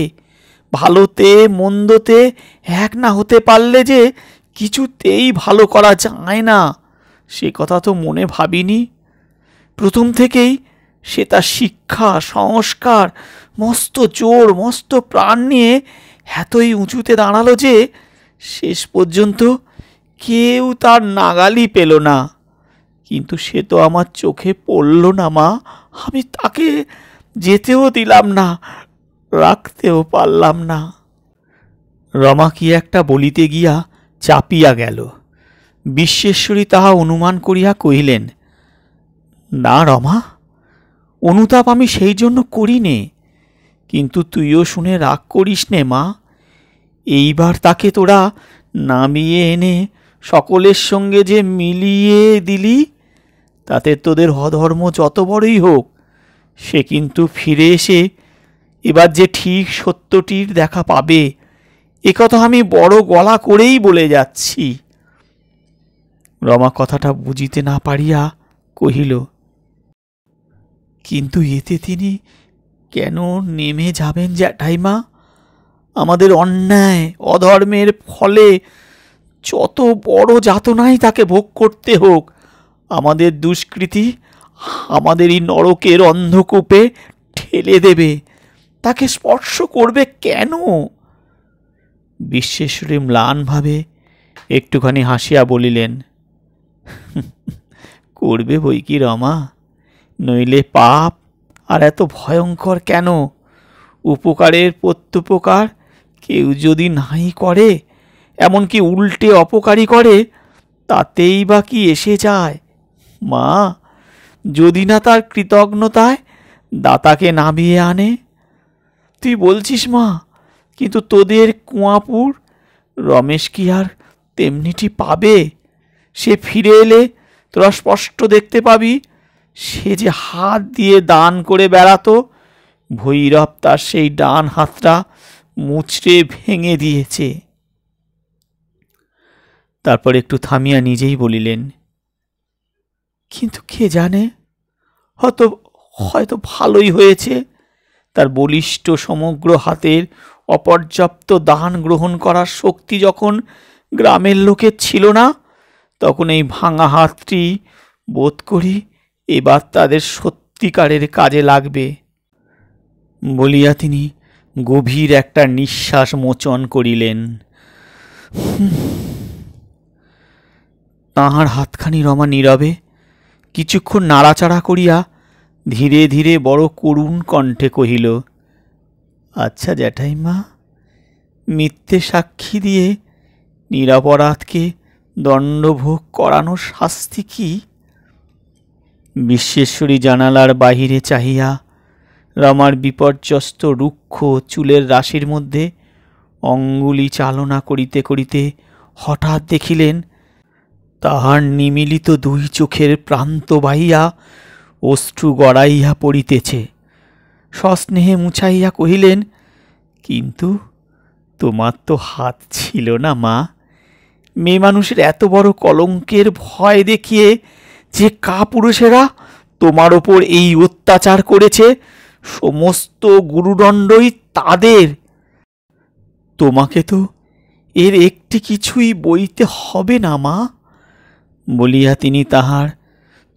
ভালোতে মন্দতে এক না হতে পারলে যে কিছুতেই ভালো করা যায় না, সে কথা তো মনে ভাবিনি। প্রথম থেকেই সে তার শিক্ষা সংস্কার মস্ত জোর মস্ত প্রাণ নিয়ে এতই উঁচুতে দাঁড়ালো যে শেষ পর্যন্ত কেউ তার নাগালই পেল না। কিন্তু সে তো আমার চোখে পড়ল না মা, আমি তাকে যেতেও দিলাম না, রাখতেও পারলাম না। রমা কি একটা বলিতে গিয়া চাপিয়া গেল। বিশ্বেশ্বরী তাহা অনুমান করিয়া কহিলেন, না রমা, অনুতাপ আমি সেই জন্য করি নে, কিন্তু তুইও শুনে রাগ করিস নে মা। এইবার তাকে তোরা নামিয়ে এনে সকলের সঙ্গে যে মিলিয়ে দিলি, তাতে তোদের অধর্ম যত বড়ই হোক, সে কিন্তু ফিরে এসে এবার যে ঠিক সত্যটির দেখা পাবে, একথা আমি বড় গলা করেই বলে যাচ্ছি। রমা কথাটা বুঝিতে না পারিয়া কহিল, কিন্তু এতে তিনি কেন নেমে যাবেন জ্যাঠাইমা? আমাদের অন্যায় অধর্মের ফলে যত বড় যাতনাই তাকে ভোগ করতে হোক, আমাদের দুষ্কৃতি আমাদের এই নরকের অন্ধকূপে ঠেলে দেবে। তাকে স্পর্শ করবে কেন? বিশ্বেশ্বরী ম্লানভাবে একটুখানি হাসিয়া বলিলেন, করবে বই কি রমা, নইলে পাপ আর এত ভয়ঙ্কর কেন? উপকারের প্রত্যুপকার কেউ যদি নাই করে, এমনকি উল্টে অপকারী করে, তাতেই বা কি এসে যায়? মা, যদি না তার কৃতজ্ঞতায় দাতাকে নামিয়ে আনে। তুই বলছিস মা, কিন্তু তোদের কুঁয়াপুর রমেশ কি আর তেমনিটি পাবে? সে ফিরে এলে তোরা স্পষ্ট দেখতে পাবি, সে যে হাত দিয়ে দান করে বেড়াতো, ভৈরব তার সেই ডান হাতটা মুচড়ে ভেঙে দিয়েছে। তারপর একটু থামিয়া নিজেই বলিলেন, কিন্তু কে জানে, হয়তো হয়তো ভালোই হয়েছে। তার বলিষ্ঠ সমগ্র হাতের অপর্যাপ্ত দান গ্রহণ করার শক্তি যখন গ্রামের লোকের ছিল না, তখন এই ভাঙা হাতটি বোধ করি এবার তাদের সত্যিকারের কাজে লাগবে বলিয়া তিনি গভীর একটা নিঃশ্বাস মোচন করিলেন। তাঁহার হাতখানি রমা নীরবে কিছুক্ষণ নাড়াচাড়া করিয়া ধীরে ধীরে বড় করুণ কণ্ঠে কহিল, আচ্ছা জ্যাঠাইমা, মিথ্যে সাক্ষী দিয়ে নিরপরাধকে দণ্ডভোগ করানোর শাস্তি কি? বিশ্বেশ্বরী জানালার বাহিরে চাহিয়া রমার বিপর্যস্ত রুক্ষ চুলের রাশির মধ্যে অঙ্গুলি চালনা করিতে করিতে হঠাৎ দেখিলেন তাহার নিমিলিত দুই চোখের প্রান্ত বাহিয়া অশ্রু গড়াইয়া পড়িতেছে। সস্নেহে মুছাইয়া কহিলেন, কিন্তু তোমার তো হাত ছিল না মা। মেয়ে মানুষের এত বড় কলঙ্কের ভয় দেখিয়ে যে কাপুরুষেরা তোমার ওপর এই অত্যাচার করেছে, সমস্ত গুরুদণ্ডই তাদের। তোমাকে তো এর একটি কিছুই বইতে হবে না মা বলিয়া তিনি তাহার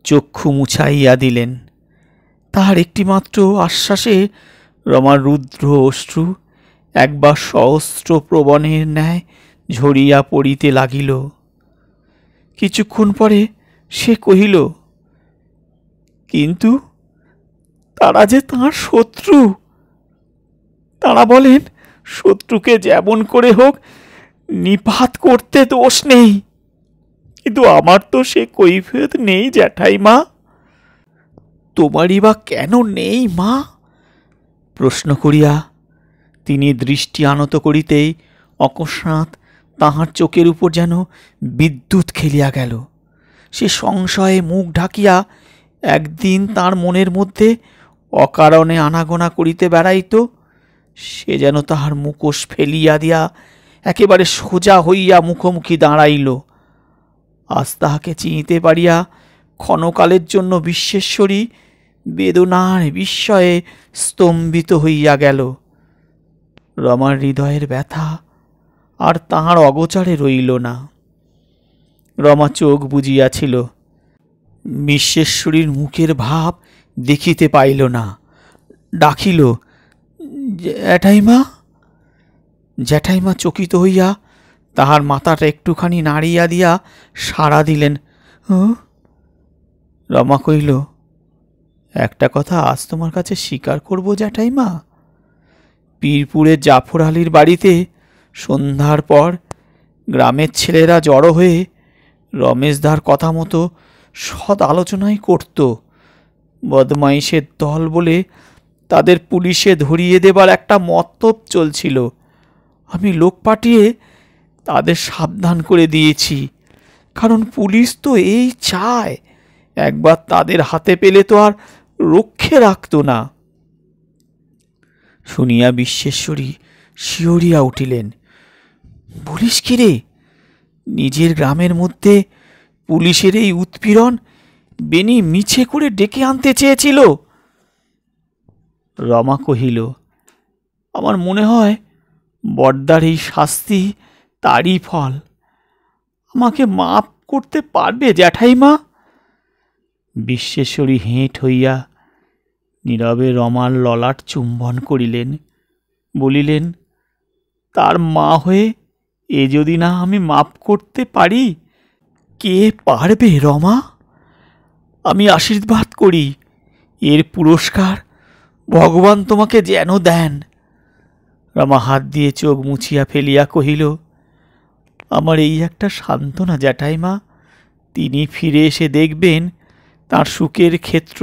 চক্ষু মুছাইয়া দিলেন। তাহার একটিমাত্র আশ্বাসে রমার রুদ্র অশ্রু একবার সহস্র প্রবণের ন্যায় ঝরিয়া পড়িতে লাগিল। কিছুক্ষণ পরে সে কহিল, কিন্তু তারা যে তাঁর শত্রু। তারা বলেন শত্রুকে যেমন করে হোক নিপাত করতে দোষ নেই, কিন্তু আমার তো সে কৈফিয়ত নেই জ্যাঠাইমা। তোমারই বা কেন নেই মা? প্রশ্ন করিয়া তিনি দৃষ্টি আনত করিতেই অকস্মাৎ তাহার চোখের উপর যেন বিদ্যুৎ খেলিয়া গেল। সে সংশয়ে মুখ ঢাকিয়া একদিন তার মনের মধ্যে অকারণে আনাগোনা করিতে বেড়াইত, সে যেন তাহার মুখোশ ফেলিয়া দিয়া একেবারে সোজা হইয়া মুখোমুখি দাঁড়াইল। আজ তাহাকে চিনিতে পারিয়া ক্ষণকালের জন্য বিশ্বেশ্বরী বেদনার বিস্ময়ে স্তম্ভিত হইয়া গেল। রমার হৃদয়ের ব্যথা আর তাহার অগোচরে রইল না। রমা চোখ বুজিয়াছিল, বিশ্বেশ্বরীর মুখের ভাব দেখিতে পাইল না। ডাকিল, জ্যাঠাইমা। জ্যাঠাইমা চকিত হইয়া তাহার মাথাটা একটুখানি নাড়িয়া দিয়া সাড়া দিলেন। রমা কহিল, একটা কথা আজ তোমার কাছে স্বীকার করব জ্যাঠাইমা। পীরপুরের জাফর আলীর বাড়িতে সন্ধ্যার পর গ্রামের ছেলেরা জড়ো হয়ে রমেশদার কথা মতো সৎ আলোচনাই করত। বদমাইশের দল বলে তাদের পুলিশে ধরিয়ে দেবার একটা মতলব চলছিল। আমি লোক পাঠিয়ে তাদের সাবধান করে দিয়েছি, কারণ পুলিশ তো এই চায়, একবার তাদের হাতে পেলে তো আর রক্ষে রাখত না। শুনিয়া বিশ্বেশ্বরী শিহরিয়া উঠিলেন। বলিস কি রে, নিজের গ্রামের মধ্যে পুলিশের এই উৎপীড়ন বেনি মিছে করে ডেকে আনতে চেয়েছিল? রমা কহিল, আমার মনে হয় বড়দার এই শাস্তি তারই ফল। আমাকে মাপ করতে পারবে জ্যাঠাইমা? বিশ্বেশ্বরী হেঁট হইয়া নীরবে রমার ললাট চুম্বন করিলেন, বলিলেন, তার মা হয়ে এ যদি না আমি মাপ করতে পারি, কে পারবে রমা? আমি আশীর্বাদ করি এর পুরস্কার ভগবান তোমাকে যেন দেন। রমা হাত দিয়ে চোখ মুছিয়া ফেলিয়া কহিল, আমার এই একটা সান্ত্বনা জ্যাঠাইমা, তিনি ফিরে এসে দেখবেন তাঁর সুখের ক্ষেত্র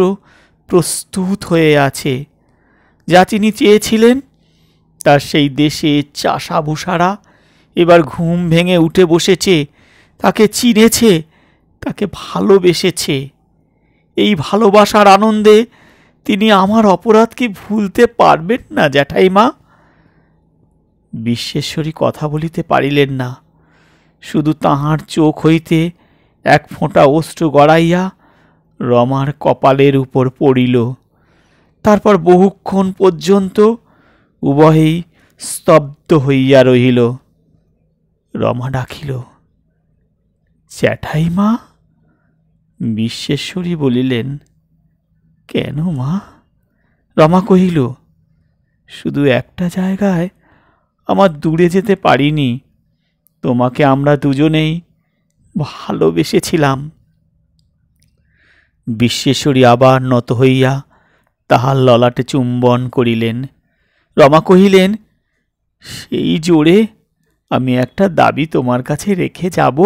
প্রস্তুত হয়ে আছে। যা তিনি চেয়েছিলেন তার সেই দেশে চাষাভূষারা এবার ঘুম ভেঙে উঠে বসেছে, তাকে চিনেছে, তাকে ভালোবেসেছে। এই ভালোবাসার আনন্দে তিনি আমার অপরাধকে ভুলতে পারবেন না জ্যাঠাইমা। বিশ্বেশ্বরী কথা বলিতে পারিলেন না, শুধু তাহার চোখ হইতে এক ফোঁটা অশ্রু গড়াইয়া রমার কপালের উপর পড়িল। তারপর বহুক্ষণ পর্যন্ত উভয়েই স্তব্ধ হইয়া রহিল। রমা ডাকিল, জ্যাঠাইমা। বিশ্বেশ্বরী বলিলেন, কেন মা? রমা কহিল, শুধু একটা জায়গায় আমার দূরে যেতে পারিনি। তোমাকে আমরা দুজনেই ভালোবেসেছিলাম। বিশ্বেশ্বরী আবার নত হইয়া তাহার ললাটে চুম্বন করিলেন। রমা কহিলেন, সেই জোরে আমি একটা দাবি তোমার কাছে রেখে যাব।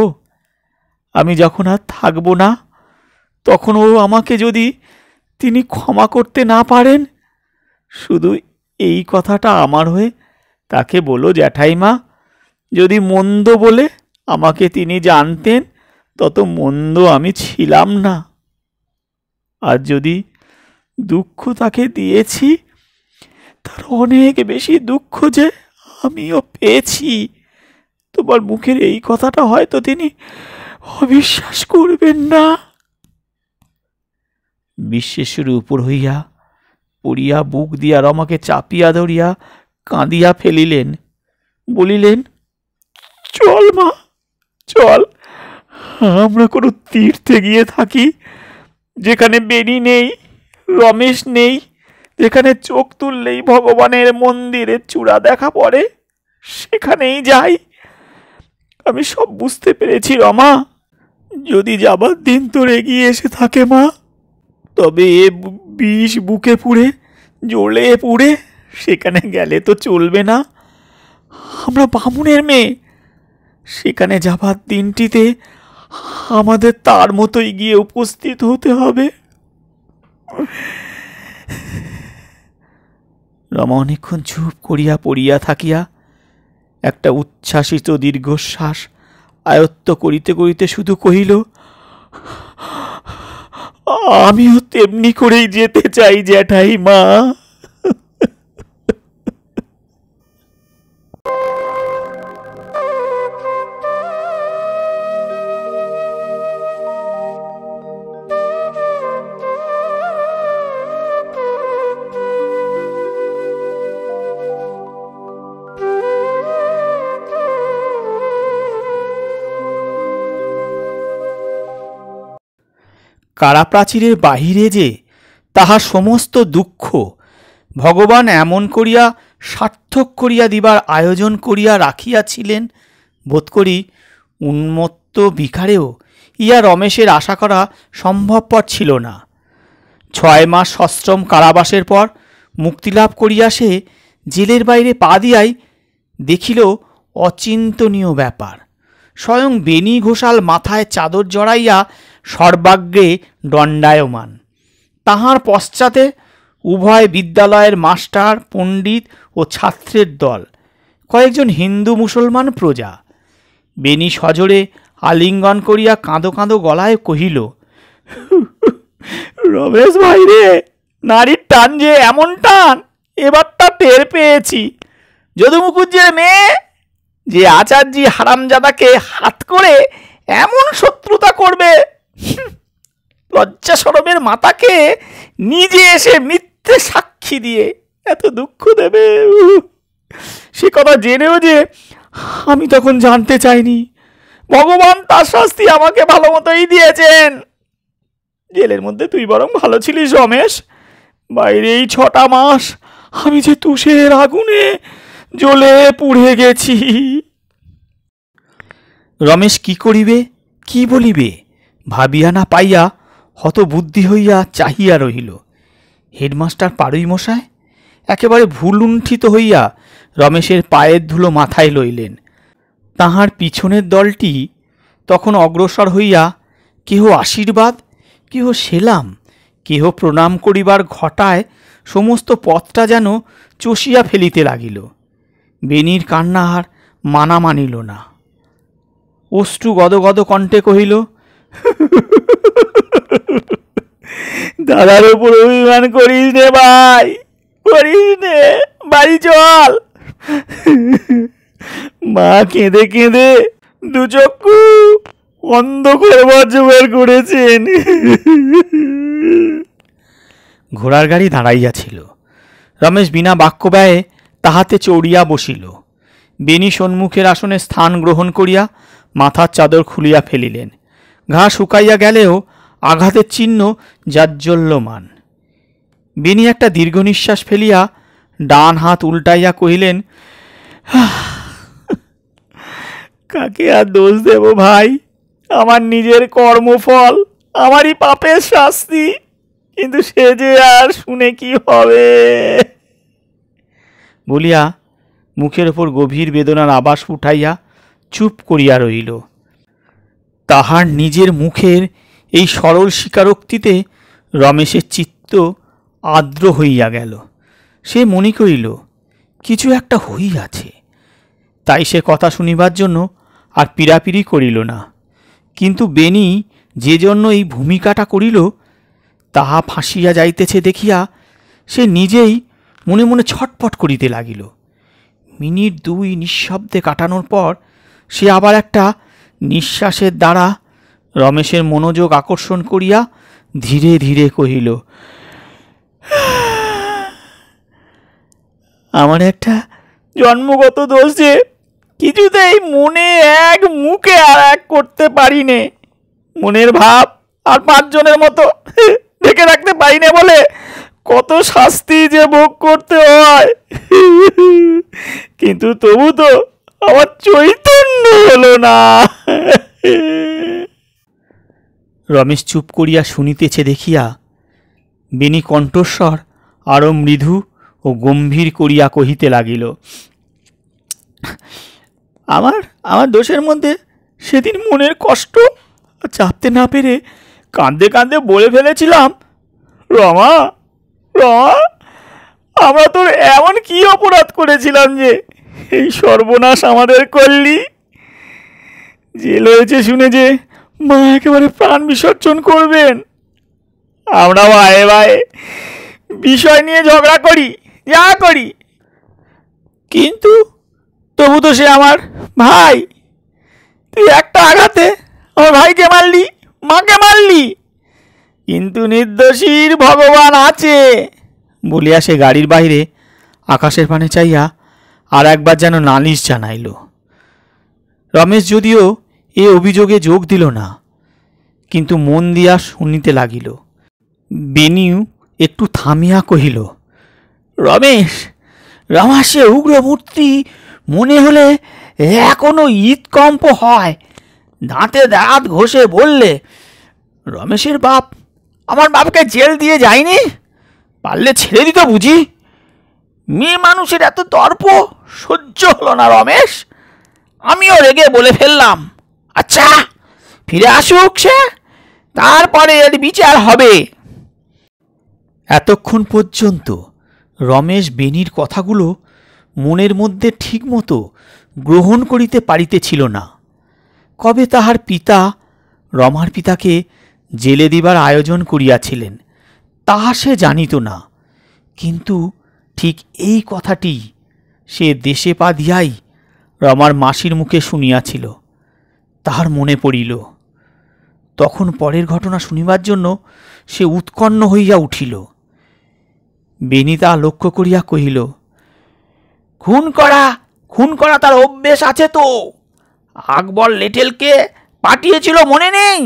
আমি যখন আর থাকব না, তখন ও আমাকে যদি তিনি ক্ষমা করতে না পারেন, শুধু এই কথাটা আমার হয়ে তাকে বলো জ্যাঠাইমা, যদি মন্দ বলে আমাকে তিনি জানতেন তত মন্দ আমি ছিলাম না। আর যদি দুঃখ তাকে দিয়েছি, তার অনেক বেশি দুঃখ যে আমিও পেয়েছি, তোমার মুখের এই কথাটা হয়তো তিনি অবিশ্বাস করবেন না। বিশ্বেশ্বরী উপর হইয়া পড়িয়া বুক দিয়া রমাকে চাপিয়া ধরিয়া কাঁদিয়া ফেলিলেন, বলিলেন, চল মা, চল, আমরা কোনো তীর্থে গিয়ে থাকি, যেখানে বেনি নেই, রমেশ নেই, যেখানে চোখ তুললেই ভগবানের মন্দিরের চূড়া দেখা পড়ে, সেখানেই যাই। আমি সব বুঝতে পেরেছি রমা। যদি যাবার দিন তোর এগিয়ে এসে থাকে মা, তবে এ বিষ বুকে পুড়ে জ্বলে পুড়ে সেখানে গেলে তো চলবে না। আমরা বামুনের মেয়ে, সেখানে যাবার দিনটিতে আমাদের তার মতোই গিয়ে উপস্থিত হতে হবে। রমা অনেকক্ষণ চুপ করিয়া পড়িয়া থাকিয়া একটা উচ্ছ্বাসিত দীর্ঘশ্বাস আয়ত্ত করিতে করিতে শুধু কহিল, আমিও তেমনি করেই যেতে চাই জ্যাঠাইমা। কারাপ্রাচীরের বাহিরে যে তাহার সমস্ত দুঃখ ভগবান এমন করিয়া সার্থক করিয়া দিবার আয়োজন করিয়া রাখিয়াছিলেন, বোধ করি উন্মত্ত ভিখারেও ইয়া রমেশের আশা করা সম্ভবপর ছিল না। 6 মাস সশ্রম কারাবাসের পর মুক্তিলাভ করিয়া সে জেলের বাইরে পা দিয়াই দেখিল অচিন্তনীয় ব্যাপার। স্বয়ং বেনি ঘোষাল মাথায় চাদর জড়াইয়া সর্বাগ্রে দণ্ডায়মান, তাহার পশ্চাতে উভয় বিদ্যালয়ের মাস্টার, পণ্ডিত ও ছাত্রের দল, কয়েকজন হিন্দু মুসলমান প্রজা। বেনি সজোরে আলিঙ্গন করিয়া কাঁদো কাঁদো গলায় কহিল, রমেশ ভাই রে, নারীর টান যে এমন টান, এবার তা টের পেয়েছি। যদু মুখুজ্জের মেয়ে যে আচার্যি হারামজাদাকে হাত করে এমন শত্রুতা করবে? লজ্জা শরমের মাতাকে নিজে এসে মিথ্যে সাক্ষী দিয়ে এত দুঃখ দেবে, সে কথা জেনেও যে আমি তখন জানতে চাইনি। ভগবান তার শাস্তি আমাকে ভালো মতোই দিয়েছেন। জেলের মধ্যে তুই বরং ভালো ছিলিস রমেশ। বাইরে এই 6টা মাস আমি যে তুষের আগুনে জ্বলে পুড়ে গেছি। রমেশ কি করিবে কি বলিবে ভাবিয়া না পাইয়া হতবুদ্ধি হইয়া চাহিয়া রহিল। হেডমাস্টার পাড়ুই মশায় একেবারে ভুলুণ্ঠিত হইয়া রমেশের পায়ের ধুলো মাথায় লইলেন। তাহার পিছনের দলটি তখন অগ্রসর হইয়া কেহ আশীর্বাদ, কেহ সেলাম, কেহ প্রণাম করিবার ঘটায় সমস্ত পথটা যেন চষিয়া ফেলিতে লাগিল। বেনির কান্না আর মানা মানিল না। অশ্রু গদগদ কণ্ঠে কহিল, দাদার উপর অভিমান করিস নে ভাই, করিস নে, বাড়ি চল। মা কেঁদে কেঁদে দু চক্ষু অন্ধ করবার জোগাড় করেছেন। ঘোড়ার গাড়ি দাঁড়াইয়াছিল। রমেশ বিনা বাক্য ব্যয়ে তাহাতে চড়িয়া বসিল। বেনি সম্মুখের আসনে স্থান গ্রহণ করিয়া মাথার চাদর খুলিয়া ফেলিলেন। ঘা শুকাইয়া গেলেও আঘাতের চিহ্ন জাজ্জল্যমান। বেনি একটা দীর্ঘ নিঃশ্বাস ফেলিয়া ডান হাত উল্টাইয়া কহিলেন, কাকে আর দোষ দেব ভাই? আমার নিজের কর্মফল, আমারই পাপের শাস্তি। কিন্তু সে যে আর শুনে কি হবে বলিয়া মুখের ওপর গভীর বেদনার আভাস উঠাইয়া চুপ করিয়া রহিল। তাহার নিজের মুখের এই সরল স্বীকারোক্তিতে রমেশের চিত্ত আর্দ্র হইয়া গেল। সে মনে করিল কিছু একটা হইয়াছে। তাই সে কথা শুনিবার জন্য আর পীড়াপিড়ি করিল না। কিন্তু বেনি যে জন্য এই ভূমিকাটা করিল তাহা ফাঁসিয়া যাইতেছে দেখিয়া সে নিজেই মনে মনে ছটফট করিতে লাগিল। মিনিট 2 নিঃশব্দে কাটানোর পর সে আবার একটা নিঃশ্বাসের দ্বারা রমেশের মনোযোগ আকর্ষণ করিয়া ধীরে ধীরে কহিল, আমার একটা জন্মগত দোষ যে কিছুতেই মনে এক মুখে আর এক করতে পারি নে। মনের ভাব আর 5 জনের মতো ঢেকে রাখতে পারি না বলে কত শাস্তি যে ভোগ করতে হয়। কিন্তু তবু তো আমার চৈতন্য হলো না। রমেশ চুপ করিয়া শুনিতেছে দেখিয়া বেনি কণ্ঠস্বর আরো মৃদু ও গম্ভীর করিয়া কহিতে লাগিল, আমার দোষের মধ্যে সেদিন মনের কষ্ট চাপতে না পেরে কাঁদতে কাঁদতে বলে ফেলেছিলাম, রমা রমা, আমরা তোর এমন কি অপরাধ করেছিলাম যে এই সর্বনাশ আমাদের করলি? জেল হয়েছে শুনে যে মা একেবারে প্রাণ বিসর্জন করবেন। আমরা ভাই ভাই বিষয় নিয়ে ঝগড়া করি, যা করি, কিন্তু তবু তো সে আমার ভাই। তুই একটা আঘাতে আমার ভাইকে মারলি, মাকে মারলি, কিন্তু নির্দোষীর ভগবান আছে বলিয়া সে গাড়ির বাইরে আকাশের পানে চাইয়া আর একবার যেন নালিশ জানাইল। রমেশ যদিও এ অভিযোগে যোগ দিল না, কিন্তু মন দিয়া শুনিতে লাগিল। বেনিও একটু থামিয়া কহিল, রমেশ, রমাসে উগ্রমূর্তি মনে হলে এখনো ঈদকম্প হয়। দাঁতে দাঁত ঘষে বললে, রমেশের বাপ আমার বাপকে জেল দিয়ে যায়নি, পারলে ছেড়ে দিত বুঝি? মেয়ে মানুষের এত দর্প সহ্য হলো না রমেশ। আমিও রেগে বলে ফেললাম, আচ্ছা ফিরে আসুক সে, তারপরে এর বিচার হবে। এতক্ষণ পর্যন্ত রমেশ বেনির কথাগুলো মনের মধ্যে ঠিকমতো গ্রহণ করিতে পারিতেছিল না। কবে তাহার পিতা রমার পিতাকে জেলে দিবার আয়োজন করিয়াছিলেন তাহা সে জানিত না, কিন্তু ঠিক এই কথাটি সে দেশে পা দিয়াই রমার মাসির মুখে শুনিয়াছিল। তাহার মনে পড়িল। তখন পরের ঘটনা শুনিবার জন্য সে উৎকণ্ঠ হইয়া উঠিল। বেনি তা লক্ষ্য করিয়া কহিল, খুন করা তার অভ্যেস আছে তো। আকবর লেটেলকে পাঠিয়েছিল মনে নেই?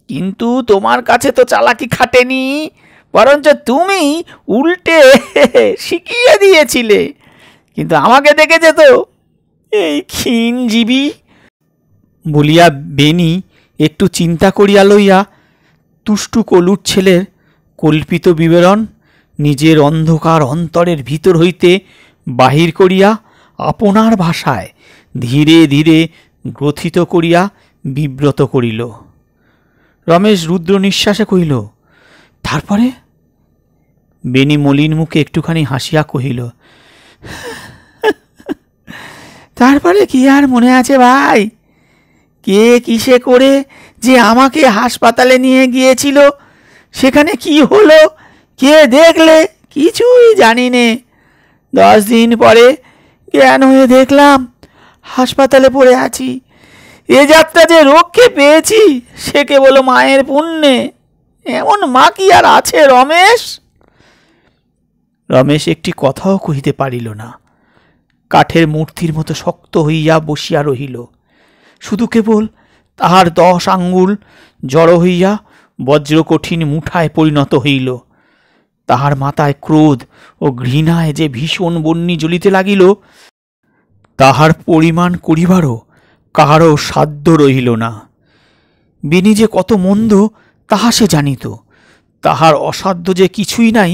কিন্তু তোমার কাছে তো চালাকি খাটেনি, বরঞ্চ তুমি উল্টে শিখিয়ে দিয়েছিলে। কিন্তু আমাকে দেখেছে তো, এই ক্ষীণজীবী বলিয়া বেনি একটু চিন্তা করিয়া লইয়া তুষ্টু কলুর ছেলের কল্পিত বিবরণ নিজের অন্ধকার অন্তরের ভিতর হইতে বাহির করিয়া আপনার ভাষায় ধীরে ধীরে গ্রথিত করিয়া বিব্রত করিল। রমেশ রুদ্র নিঃশ্বাসে কহিল, তারপরে? বেনি মলিন মুখে একটুখানি হাসিয়া কহিল, তারপরে কি আর মনে আছে ভাই? কে কিসে করে যে আমাকে হাসপাতালে নিয়ে গিয়েছিল, সেখানে কি হলো, কে দেখলে, কিছুই জানি নে। 10 দিন পরে জ্ঞান হয়ে দেখলাম হাসপাতালে পড়ে আছি। এ যাত্রা যে রক্ষে পেয়েছি সে কেবল মায়ের পুণ্যে। এমন মা কি আর আছে রমেশ? রমেশ একটি কথাও কহিতে পারিল না। কাঠের মূর্তির মতো শক্ত হইয়া বসিয়া রহিল। শুধু কেবল তাহার 10 আঙ্গুল জড়ো হইয়া বজ্রকঠিন মুঠায় পরিণত হইল। তাহার মাথায় ক্রোধ ও ঘৃণায় যে ভীষণ বহ্নি জ্বলিতে লাগিল, তাহার পরিমাণ করিবারও কাহারও সাধ্য রহিল না। বেনি যে কত মন্দ তাহা সে জানিত। তাহার অসাধ্য যে কিছুই নাই,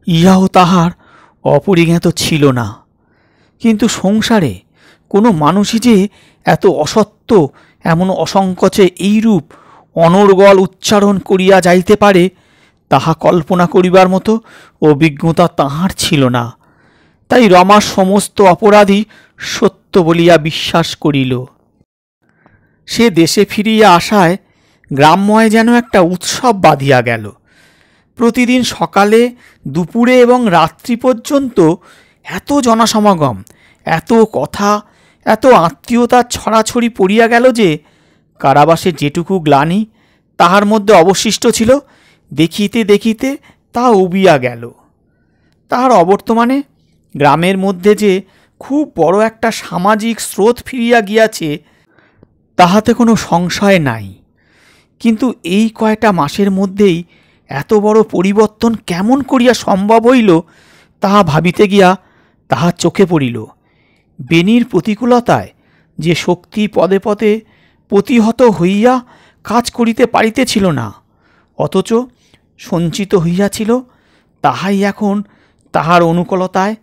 ইহাও তাহার অপরিজ্ঞাত ছিল না। কিন্তু সংসারে কোনো মানুষই যে এত অসত্য, এমন অসংকোচে এইরূপ অনর্গল উচ্চারণ করিয়া যাইতে পারে, তাহা কল্পনা করিবার মতো অভিজ্ঞতা তাহার ছিল না। তাই রমার সমস্ত অপরাধী সত্য বলিয়া বিশ্বাস করিল। সে দেশে ফিরিয়া আসায় গ্রাম্যয় যেন একটা উৎসব বাঁধিয়া গেল। প্রতিদিন সকালে, দুপুরে এবং রাত্রি পর্যন্ত এত জনসমাগম, এত কথা, এত আত্মীয়তার ছড়াছড়ি পড়িয়া গেল যে কারাবাসে যেটুকু গ্লানি তাহার মধ্যে অবশিষ্ট ছিল, দেখিতে দেখিতে তা উবিয়া গেল। তাহার অবর্তমানে গ্রামের মধ্যে যে খুব বড় একটা সামাজিক স্রোত ফিরিয়া গিয়াছে, তাহাতে কোনো সংশয় নাই। কিন্তু এই কয়টা মাসের মধ্যেই এত বড় পরিবর্তন কেমন করিয়া সম্ভব হইল, তাহা ভাবিতে গিয়া তাহার চোখে পড়িল বেনির প্রতিকূলতায় যে শক্তি পদে পদে প্রতিহত হইয়া কাজ করিতে পারিতেছিল না, অথচ সঞ্চিত হইয়াছিল, তাহাই এখন তাহার অনুকূলতায়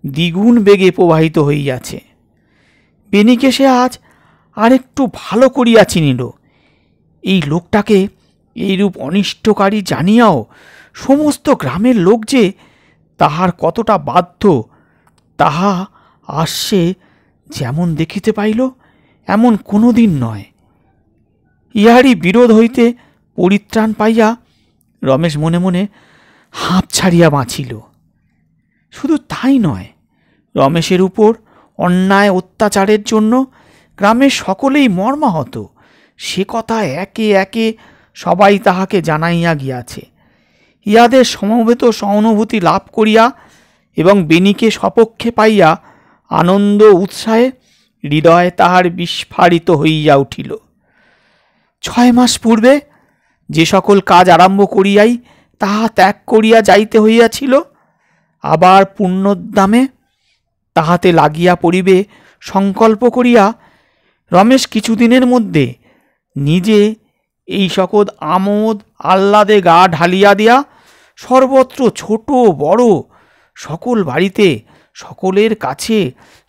দ্বিগুণ বেগে প্রবাহিত হইয়াছে। বেনিকে সে আজ আরেকটু ভালো করিয়া চিনিল। এই লোকটাকে এইরূপ অনিষ্টকারী জানিয়াও সমস্ত গ্রামের লোক যে তাহার কতটা বাধ্য, তাহা আসছে যেমন দেখিতে পাইল, এমন কোনো দিন নয়। ইহারই বিরোধ হইতে পরিত্রাণ পাইয়া রমেশ মনে মনে হাঁপ ছাড়িয়া বাঁচিল। শুধু তাই নয়, রমেশের উপর অন্যায় অত্যাচারের জন্য গ্রামের সকলেই মর্মাহত, সে কথা একে একে সবাই তাহাকে জানাইয়া গিয়াছে। ইহাদের সমবেত সহানুভূতি লাভ করিয়া এবং বেনিকে সপক্ষে পাইয়া আনন্দ উৎসাহে হৃদয় তাহার বিস্ফারিত হইয়া উঠিল। 6 মাস পূর্বে যে সকল কাজ আরম্ভ করিয়াই তাহা ত্যাগ করিয়া যাইতে হইয়াছিল, আবার পূর্ণোদ্যমে তাহাতে লাগিয়া পড়িবে সংকল্প করিয়া রমেশ কিছুদিনের মধ্যে নিজে এই সকল আমোদ আহ্লাদে গা ঢালিয়া দিয়া সর্বত্র ছোট বড় সকল বাড়িতে সকলের কাছে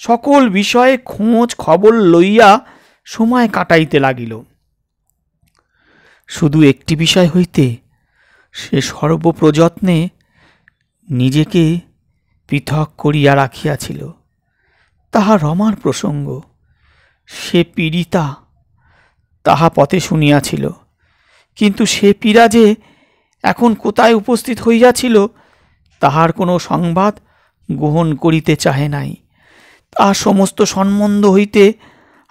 সকল বিষয়ে খোঁজ খবর লইয়া সময় কাটাইতে লাগিল। শুধু একটি বিষয় হইতে সে সর্বপ্রযত্নে নিজেকে পৃথক করিয়া রাখিয়াছিল, তাহা রমার প্রসঙ্গ। সে পীড়িতা তাহা পথে শুনিয়াছিল, কিন্তু সে পীড়া যে এখন কোথায় উপস্থিত হইয়াছিল তাহার কোনো সংবাদ গ্রহণ করিতে চাহে নাই। তাহার সমস্ত সম্বন্ধ হইতে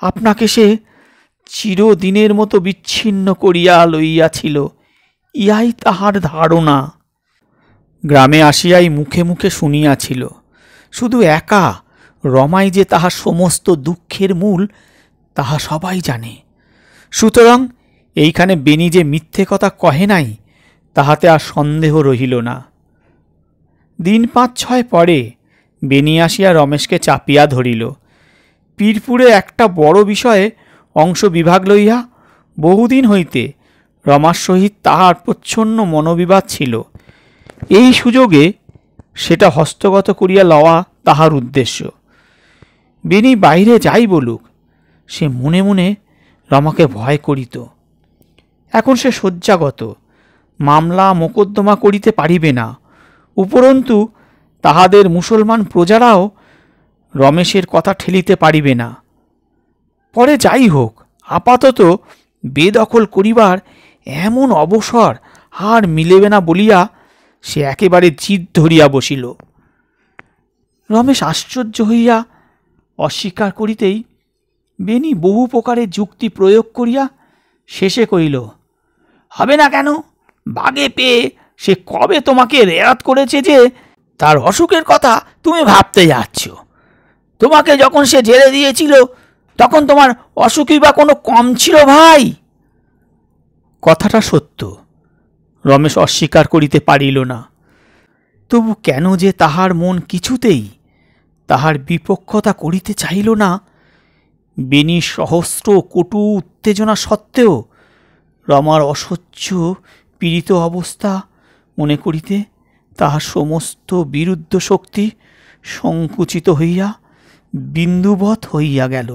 আপনাকে সে চিরদিনের মতো বিচ্ছিন্ন করিয়া লইয়াছিল, ইহাই তাহার ধারণা। গ্রামে আসিয়াই মুখে মুখে শুনিয়াছিল, শুধু একা রমাই যে তাহার সমস্ত দুঃখের মূল, তাহা সবাই জানে। সুতরাং এইখানে বেনি যে মিথ্যে কথা কহে নাই, তাহাতে আর সন্দেহ রহিল না। দিন ৫-৬ পরে বেনি আসিয়া রমেশকে চাপিয়া ধরিল। পীরপুরে একটা বড় বিষয়ে অংশ বিভাগ লইয়া বহুদিন হইতে রমার সহিত তাহার প্রচ্ছন্ন মনোবিবাদ ছিল। এই সুযোগে সেটা হস্তগত করিয়া লওয়া তাহার উদ্দেশ্য। বেনি বাইরে যাই বলুক, সে মনে মনে রমাকে ভয় করিত। এখন সে শয্যাগত, মামলা মোকদ্দমা করিতে পারিবে না। উপরন্তু তাহাদের মুসলমান প্রজারাও রমেশের কথা ঠেলিতে পারিবে না। পরে যাই হোক, আপাতত বেদখল করিবার এমন অবসর আর মিলেবে না বলিয়া সে একেবারে জিদ ধরিয়া বসিল। রমেশ আশ্চর্য হইয়া অস্বীকার করিতেই বেনি বহু প্রকারের যুক্তি প্রয়োগ করিয়া শেষে কহিল, হবে না কেন? বাগে পেয়ে সে কবে তোমাকে রেয়াত করেছে যে তার অসুখের কথা তুমি ভাবতে যাচ্ছ? তোমাকে যখন সে জেলে দিয়েছিল তখন তোমার অসুখই বা কোনো কম ছিল ভাই? কথাটা সত্য, রমেশ অস্বীকার করিতে পারিল না। তবু কেন যে তাহার মন কিছুতেই তাহার বিপক্ষতা করিতে চাইল না, বেনির সহস্র কটু উত্তেজনা সত্ত্বেও রমার অসহ্য পীড়িত অবস্থা মনে করিতে তাহার সমস্ত বিরুদ্ধ শক্তি সংকুচিত হইয়া বিন্দুবৎ হইয়া গেল।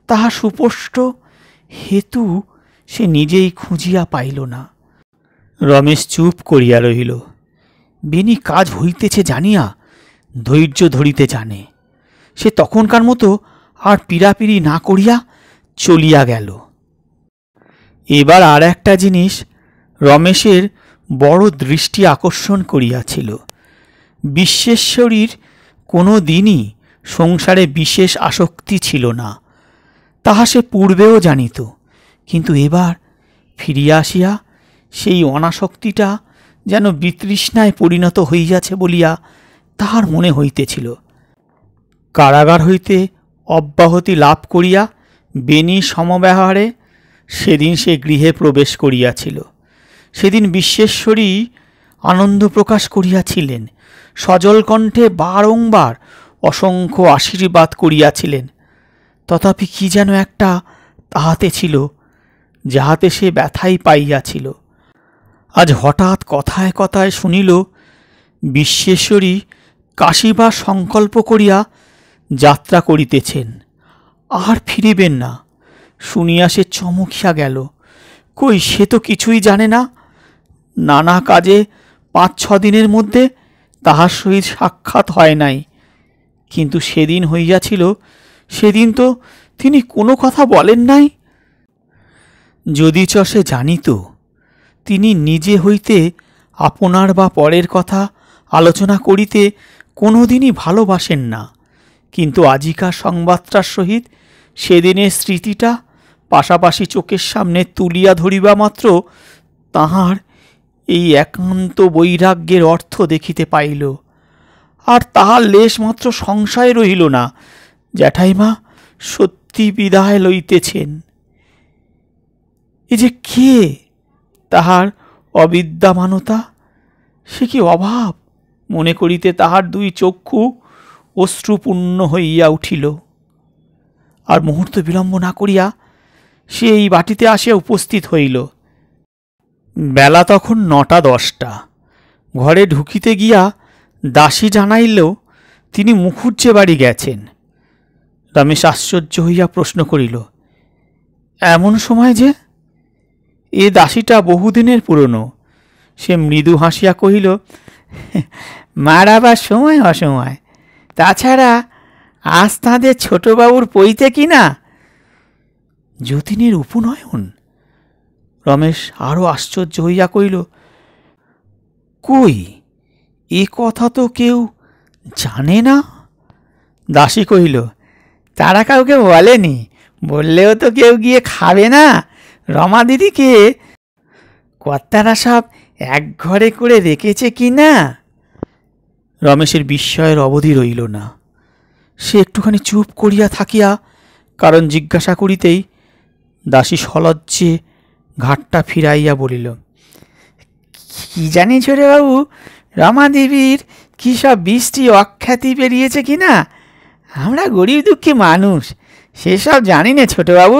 তাহা সুস্পষ্ট হেতু সে নিজেই খুঁজিয়া পাইল না। রমেশ চুপ করিয়া রহিল। বেনি কাজ হইতেছে জানিয়া ধৈর্য ধরিতে জানে। সে তখনকার মতো আর পীড়াপিড়ি না করিয়া চলিয়া গেল। এবার আর একটা জিনিস রমেশের বড় দৃষ্টি আকর্ষণ করিয়াছিল। বিশ্বেশ্বরীর কোনো দিনই সংসারে বিশেষ আসক্তি ছিল না, তাহা সে পূর্বেও জানিত। কিন্তু এবার ফিরিয়া আসিয়া সেই অনাসক্তিটা যেন বিতৃষ্ণায় পরিণত হইয়াছে বলিয়া তাহার মনে হইতেছিল। কারাগার হইতে অব্যাহতি লাভ করিয়া বেনি সমব্যবহারে সেদিন সে গৃহে প্রবেশ করিয়াছিল। সেদিন বিশ্বেশ্বরী আনন্দ প্রকাশ করিয়াছিলেন, সজল কণ্ঠে বারংবার অসংখ্য আশীর্বাদ করিয়াছিলেন। তথাপি কি যেন একটা তাহাতে ছিল, যাহাতে সে ব্যথাই পাইয়াছিল। আজ হঠাৎ কথায় কথায় শুনিল বিশ্বেশ্বরী কাশিবার সংকল্প করিয়া যাত্রা করিতেছেন, আর ফিরিবেন না। শুনিয়া সে চমকিয়া গেল। কই, সে তো কিছুই জানে না। নানা কাজে ৫-৬ দিনের মধ্যে তাহার সহিত সাক্ষাৎ হয় নাই। কিন্তু সেদিন হইয়াছিল, সেদিন তো তিনি কোনো কথা বলেন নাই। যদিচ সে জানিত তিনি নিজে হইতে আপনার বা পরের কথা আলোচনা করিতে কোনোদিনই ভালোবাসেন না, কিন্তু আজিকার সংবাদটার সহিত সেদিনের স্মৃতিটা পাশাপাশি চোখের সামনে তুলিয়া ধরিবা মাত্র তাহার এই একান্ত বৈরাগ্যের অর্থ দেখিতে পাইল। আর তাহার লেশমাত্র সংশয় রহিল না, জ্যাঠাইমা সত্যি বিদায় লইতেছেন। এ যে কে? তাহার অবিদ্যামানতা, সে কি অভাব মনে করিতে তাহার 2 চক্ষু অশ্রুপূর্ণ হইয়া উঠিল। আর মুহূর্ত বিলম্ব না করিয়া সে এই বাটিতে আসিয়া উপস্থিত হইল। বেলা তখন 9টা-10টা। ঘরে ঢুকিতে গিয়া দাসী জানাইল তিনি মুখুজ্জে বাড়ি গেছেন। রমেশ আশ্চর্য হইয়া প্রশ্ন করিল, এমন সময় যে? এ দাসীটা বহুদিনের পুরনো। সে মৃদু হাসিয়া কহিল, মারাবার সময় অসময়, তাছাড়া আজ তাঁদের ছোটবাবুর পৈতে কি না? যতীনের উপনয়ন? রমেশ আরও আশ্চর্য হইয়া কহিল, কই, এ কথা তো কেউ জানে না। দাসী কহিল, তারা কাউকে বলেনি, বললেও তো কেউ গিয়ে খাবে না রমা দিদিকে। কর্তারা সব এক ঘরে করে রেখেছে কি না। রমেশের বিস্ময়ের অবধি রইল না। সে একটুখানি চুপ করিয়া থাকিয়া কারণ জিজ্ঞাসা করিতেই দাসী সলজ্জে ঘাটটা ফিরাইয়া বলিল, কি জানি ছোটবাবু, রমাদেবীর কী সব বৃষ্টি অখ্যাতি বেরিয়েছে কি না। আমরা গরিব দুঃখী মানুষ, সেসব জানি না ছোটবাবু।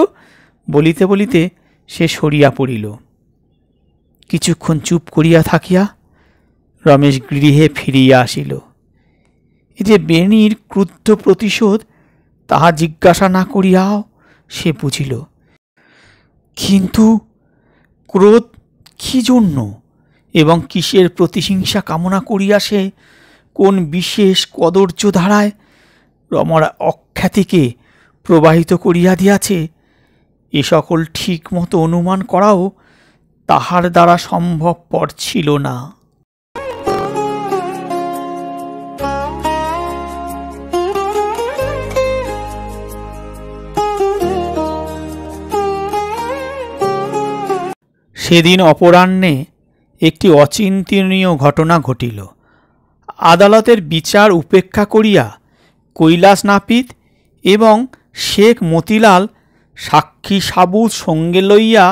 বলিতে বলিতে সে সরিয়া পড়িল। কিছুক্ষণ চুপ করিয়া থাকিয়া রমেশ গৃহে ফিরিয়া আসিল। এই যে বেণীর ক্রুদ্ধ প্রতিশোধ তাহা জিজ্ঞাসা না করিয়াও সে বুঝিল। কিন্তু ক্রোধ কি জন্য এবং কিসের প্রতিহিংসা কামনা করিয়া সে কোন বিশেষ কদর্য ধারায় রমার অখ্যাতিকে প্রবাহিত করিয়া দিয়াছে, এ সকল ঠিক মতো অনুমান করাও তাহার দ্বারা সম্ভবপর ছিল না। সেদিন অপরাহ্নে একটি অচিন্তনীয় ঘটনা ঘটিল। আদালতের বিচার উপেক্ষা করিয়া কৈলাস নাপিত এবং শেখ মতিলাল সাক্ষী সাবুত সঙ্গে লইয়া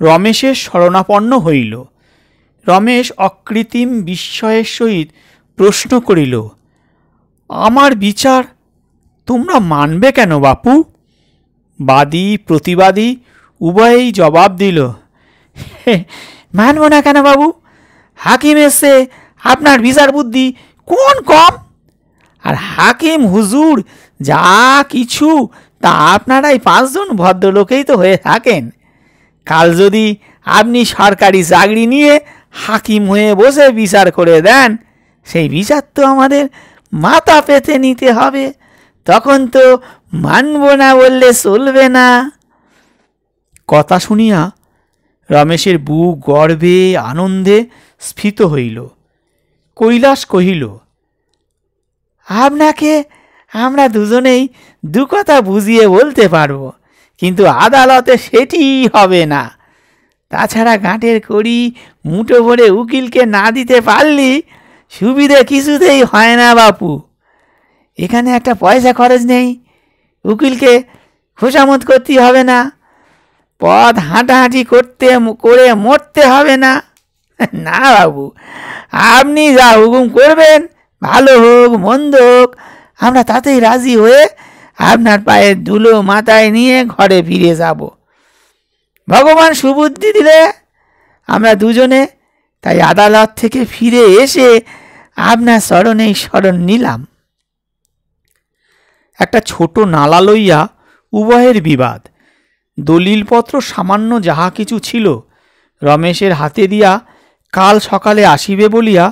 রমেশের শরণাপন্ন হইল। রমেশ অকৃত্রিম বিস্ময়ের সহিত প্রশ্ন করিল, আমার বিচার তোমরা মানবে কেন বাপু? বাদী প্রতিবাদী উভয়েই জবাব দিল, মানব না কেন বাবু? হাকিম এসে আপনার বিচার বুদ্ধি কোন কম? আর হাকিম হুজুর যা কিছু তা আপনারাই 5 জন ভদ্রলোকেই তো হয়ে থাকেন। কাল যদি আপনি সরকারি চাকরি নিয়ে হাকিম হয়ে বসে বিচার করে দেন, সেই বিচার তো আমাদের মাথা পেতে নিতে হবে। তখন তো মানব না বললে চলবে না। কথা শুনিয়া রমেশের বুক গর্বে আনন্দে স্ফীত হইল। কৈলাস কহিল, আপনাকে আমরা দুজনেই দু কথা বুঝিয়ে বলতে পারব, কিন্তু আদালতে সেটি হবে না। তাছাড়া গাঁটের কড়ি মুঠো ভরে উকিলকে না দিতে পারলি সুবিধে কিছুতেই হয় না বাপু। এখানে একটা পয়সা খরচ নেই, উকিলকে খোসামত করতে হবে না, পথ হাঁটাহাঁটি করে মরতে হবে না। না বাবু, আপনি যা হুকুম করবেন, ভালো হোক মন্দ হোক, আমরা তাতেই রাজি হয়ে আপনার পায়ের ধুলো মাথায় নিয়ে ঘরে ফিরে যাব। ভগবান সুবুদ্ধি দিলে আমরা দুজনে তাই আদালত থেকে ফিরে এসে আপনার শরণেই শরণ নিলাম। একটা ছোট নালা লইয়া উভয়ের বিবাদ। দলিলপত্র সামান্য যাহা কিছু ছিল রমেশের হাতে দিয়া কাল সকালে আসিবে বলিয়া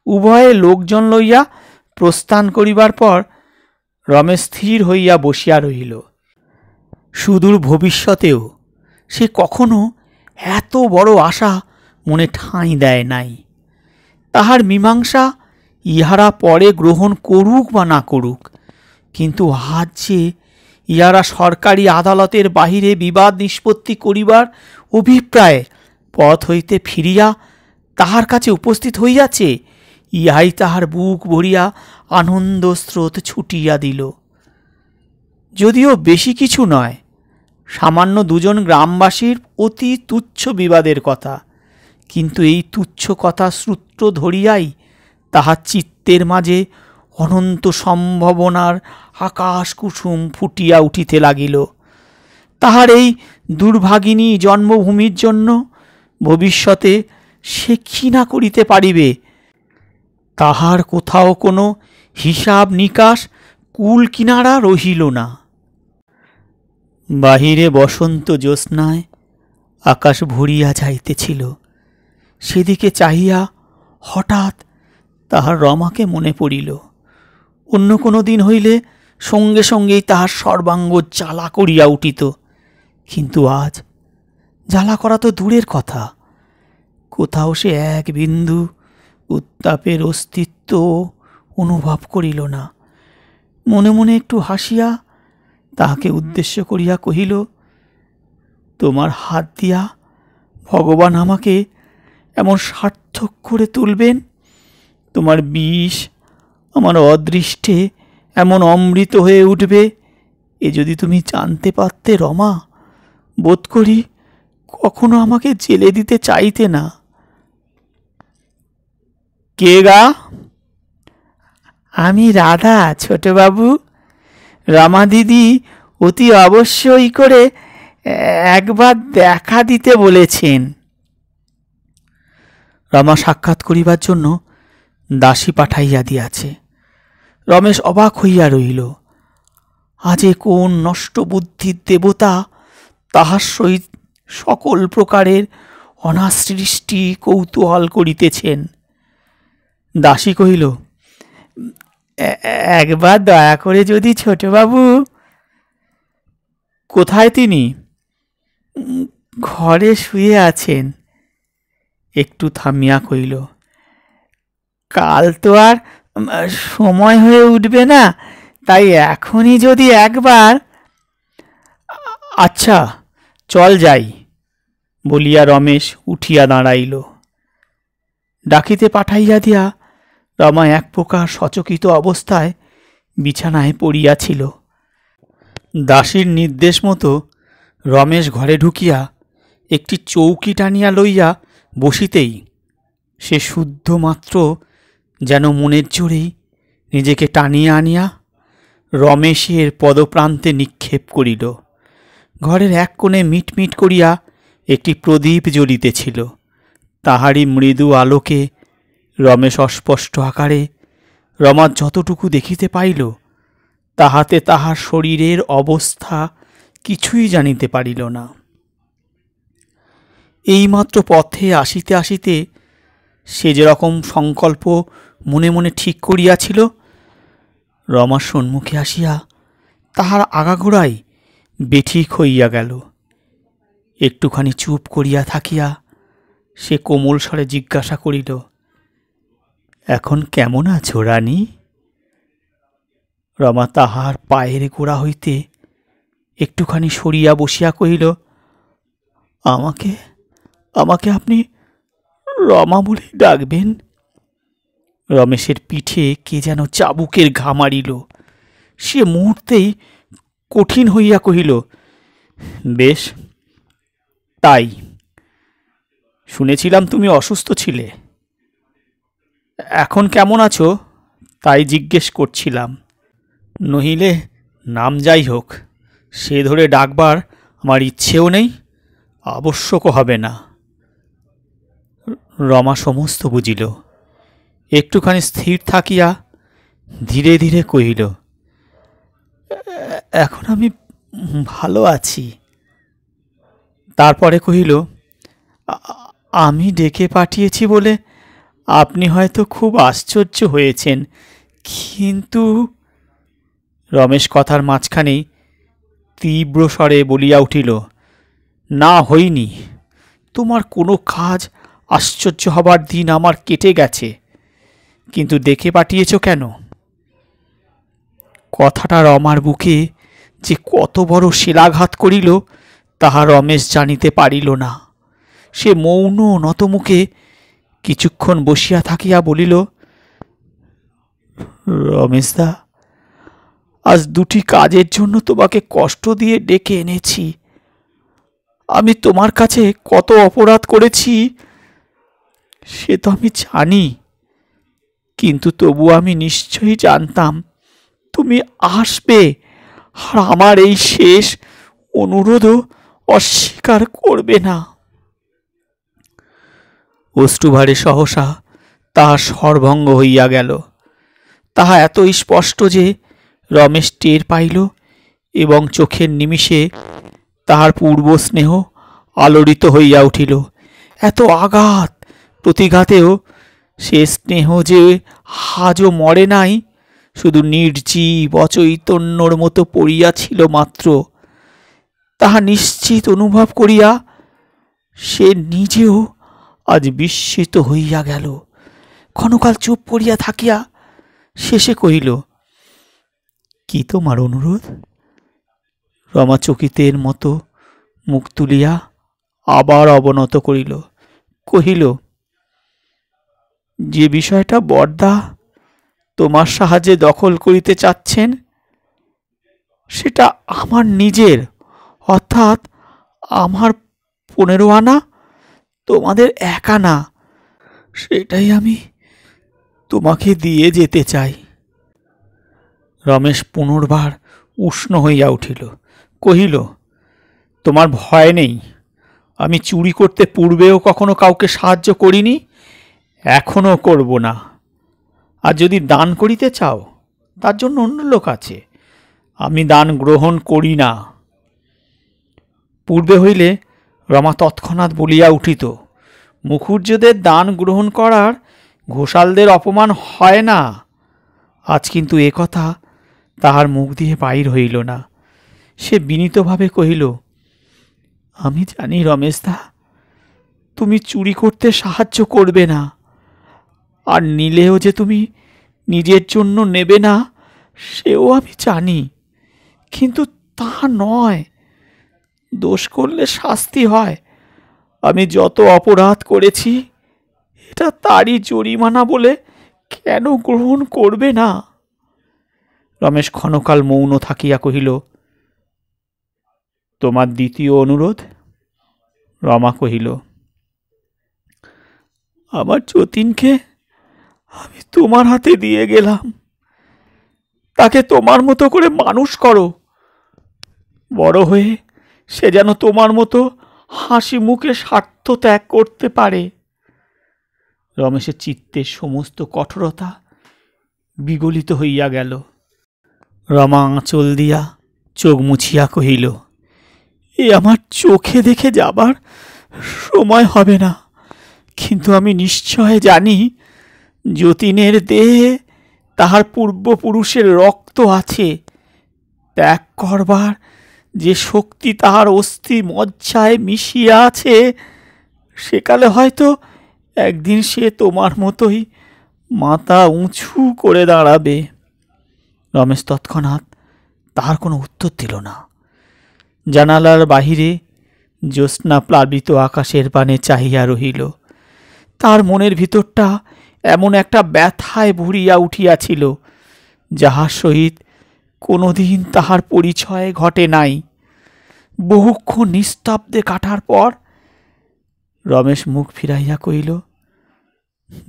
উভয়ে লোকজন লইয়া প্রস্থান করিবার পর রমেশ স্থির হইয়া বসিয়া রহিল। সুদূর ভবিষ্যতেও সে কখনো এত বড় আশা মনে ঠাঁই দেয় নাই। তাহার মীমাংসা ইহারা পরে গ্রহণ করুক বা না করুক, কিন্তু আজ যে ইহারা সরকারি আদালতের বাহিরে বিবাদ নিষ্পত্তি করিবার অভিপ্রায়ে পথ হইতে ফিরিয়া তাহার কাছে উপস্থিত হইয়াছে, ইহাই তাহার বুক ভরিয়া আনন্দ স্রোত ছুটিয়া দিল। যদিও বেশি কিছু নয়, সামান্য 2 জন গ্রামবাসীর অতি তুচ্ছ বিবাদের কথা, কিন্তু এই তুচ্ছ কথা সূত্র ধরিয়াই তাহার চিত্তের মাঝে অনন্ত সম্ভাবনার আকাশ কুসুম ফুটিয়া উঠিতে লাগিল। তাহার এই দুর্ভাগিনী জন্মভূমির জন্য ভবিষ্যতে সে কি না করিতে পারিবে, তাহার কোথাও কোনো হিসাব নিকাশ কুল কিনারা রহিল না। বাহিরে বসন্ত জ্যোৎস্নায় আকাশ ভরিয়া যাইতেছিল। সেদিকে চাহিয়া হঠাৎ তাহার রমাকে মনে পড়িল। অন্য কোনো দিন হইলে সঙ্গে সঙ্গেই তাহার সর্বাঙ্গ জ্বালা করিয়া উঠিত, কিন্তু আজ জ্বালা করা তো দূরের কথা, কোথাও সে এক বিন্দু উত্তাপের অস্তিত্ব অনুভব করিল না। মনে মনে একটু হাসিয়া তাহাকে উদ্দেশ্য করিয়া কহিল, তোমার হাত দিয়া ভগবান আমাকে এমন সার্থক করে তুলবেন, তোমার বিষ আমার অদৃষ্টে এমন অমৃত হয়ে উঠবে, এ যদি তুমি জানতে পারতে রমা, বোধ করি কখনো আমাকে জেলে দিতে চাইতে না। কে গা? আমি রাধা ছোটবাবু। রমা দিদি অতি অবশ্যই করে একবার দেখা দিতে বলেছেন। রমা সাক্ষাৎ করিবার জন্য দাসী পাঠাইয়া দিয়াছে। রমেশ অবাক হইয়া রহিল। আজে কোন নষ্ট বুদ্ধির দেবতা তাহার সহিত সকল প্রকারের অনাসৃষ্টি কৌতূহল করিতেছেন। দাসী কহিল, একবার দয়া করে যদি ছোটবাবু। কোথায় তিনি? ঘরে শুয়ে আছেন। একটু থামিয়া কহিল, কাল তো আর সময় হয়ে উঠবে না, তাই এখনই যদি একবার। আচ্ছা চল যাই বলিয়া রমেশ উঠিয়া দাঁড়াইল। ডাকিতে পাঠাইয়া দিয়া রমা এক প্রকার সচকিত অবস্থায় বিছানায় পড়িয়াছিল। দাসীর নির্দেশ মতো রমেশ ঘরে ঢুকিয়া একটি চৌকি টানিয়া লইয়া বসিতেই সে শুদ্ধ মাত্র যেন মনের জোরেই নিজেকে টানিয়া আনিয়া রমেশের পদপ্রান্তে নিক্ষেপ করিল। ঘরের এক কোণে মিটমিট করিয়া একটি প্রদীপ জ্বলিতেছিল। তাহারই মৃদু আলোকে রমেশ অস্পষ্ট আকারে রমার যতটুকু দেখিতে পাইল, তাহাতে তাহার শরীরের অবস্থা কিছুই জানিতে পারিল না। এইমাত্র পথে আসিতে আসিতে সে যেরকম সংকল্প মনে মনে ঠিক করিয়াছিল, রমার সম্মুখে আসিয়া তাহার আগাগোড়াই বেঠিক হইয়া গেল। একটুখানি চুপ করিয়া থাকিয়া সে কোমল স্বরে জিজ্ঞাসা করিল, এখন কেমন আছো রানী? রমা তাহার পায়ের গোড়া হইতে একটুখানি সরিয়া বসিয়া কহিল, আমাকে আমাকে আপনি রমা বলেই ডাকবেন। রমেশের পিঠে কে যেন চাবুকের ঘা মারিল। সে মুহূর্তেই কঠিন হইয়া কহিল, বেশ তাই। শুনেছিলাম তুমি অসুস্থ ছিলে, এখন কেমন আছো তাই জিজ্ঞেস করছিলাম। নহিলে নাম যাই হোক, সে ধরে ডাকবার আমার ইচ্ছেও নেই, আবশ্যকও হবে না। রমা সমস্ত বুঝিল। একটুখানি স্থির থাকিয়া ধীরে ধীরে কহিল, এখন আমি ভালো আছি। তারপরে কহিল, আমি ডেকে পাঠিয়েছি বলে আপনি হয়তো খুব আশ্চর্য হয়েছেন, কিন্তু। রমেশ কথার মাঝখানেই তীব্র স্বরে বলিয়া উঠিল, না হইনি। তোমার কোনো কাজ আশ্চর্য হবার দিন আমার কেটে গেছে, কিন্তু দেখে পাঠিয়েছ কেন? কথাটা রমার বুকে যে কত বড় শিলাঘাত করিল তাহা রমেশ জানিতে পারিল না। সে মৌন নতমুখে কিছুক্ষণ বসিয়া থাকিয়া বলিল, রমেশদা, আজ দুটি কাজের জন্য তোমাকে কষ্ট দিয়ে ডেকে এনেছি। আমি তোমার কাছে কত অপরাধ করেছি সে তো আমি জানি, কিন্তু তবু আমি নিশ্চয়ই জানতাম তুমি আসবে আর আমার এই শেষ অনুরোধও অস্বীকার করবে না। অশ্রুভারে সহসা তাহার স্বরভঙ্গ হইয়া গেল। তাহা এতই স্পষ্ট যে রমেশ টের পাইল এবং চোখের নিমিষে তাহার পূর্ব স্নেহ আলোড়িত হইয়া উঠিল। এত আঘাত প্রতিঘাতেও সে স্নেহ যে আজও মরে নাই, শুধু নির্জীব অচৈতন্যর মতো পড়িয়াছিল মাত্র, তাহা নিশ্চিত অনুভব করিয়া সে নিজেও আজ বিস্মিত হইয়া গেল। ক্ষণকাল চুপ করিয়া থাকিয়া শেষে কহিল, কি তোমার অনুরোধ? রমা চকিতের মতো মুখ তুলিয়া আবার অবনত করিল, কহিল, যে বিষয়টা বরদা তোমার সাহায্যে দখল করিতে চাচ্ছেন সেটা আমার নিজের, অর্থাৎ আমার 15 আনা, তোমাদের 1 আনা। সেটাই আমি তোমাকে দিয়ে যেতে চাই। রমেশ পুনর্বার উষ্ণ হইয়া উঠিল, কহিল, তোমার ভয় নেই। আমি চুরি করতে পূর্বেও কখনো কাউকে সাহায্য করিনি, এখনো করব না। আর যদি দান করিতে চাও তার জন্য অন্য লোক আছে, আমি দান গ্রহণ করি না। পূর্বে হইলে রমা তৎক্ষণাৎ বলিয়া উঠিত, মুখুজ্যেদের দান গ্রহণ করার ঘোষালদের অপমান হয় না। আজ কিন্তু এ কথা তাহার মুখ দিয়ে বাহির হইল না। সে বিনীতভাবে কহিল, আমি জানি রমেশদা, তুমি চুরি করতে সাহায্য করবে না, আর নিলেও যে তুমি নিজের জন্য নেবে না সেও আমি জানি, কিন্তু তা নয়। দোষ করলে শাস্তি হয়। আমি যত অপরাধ করেছি এটা তারই জরিমানা বলে কেন গ্রহণ করবে না? রমেশ ক্ষণকাল মৌন থাকিয়া কহিল, তোমার দ্বিতীয় অনুরোধ? রমা কহিল, আমার যতীনকে আমি তোমার হাতে দিয়ে গেলাম, তাকে তোমার মতো করে মানুষ করো। বড় হয়ে সে যেন তোমার মতো হাসি মুখে স্বার্থ ত্যাগ করতে পারে। রমেশের চিত্তের সমস্ত কঠোরতা বিগলিত হইয়া গেল। রমা আঁচল দিয়া চোখ মুছিয়া কহিল, এ আমার চোখে দেখে যাবার সময় হবে না, কিন্তু আমি নিশ্চয় জানি যতীনের দেহে তাহার পূর্বপুরুষের রক্ত আছে। ত্যাগ করবার যে শক্তি তাহার অস্থি মজ্জায় মিশিয়া আছে, সেকালে হয়তো একদিন সে তোমার মতোই মাথা উঁচু করে দাঁড়াবে। রমেশ তৎক্ষণাৎ তাহার কোনো উত্তর দিল না। জানালার বাহিরে জ্যোৎস্না প্লাবিত আকাশের পানে চাহিয়া রহিল। তার মনের ভিতরটা এমন একটা ব্যথায় ভরিয়া উঠিয়াছিল, যাহার সহিত কোনোদিন তাহার পরিচয় ঘটে নাই। বহুক্ষণ নিস্তব্ধে কাটার পর রমেশ মুখ ফিরাইয়া কহিল,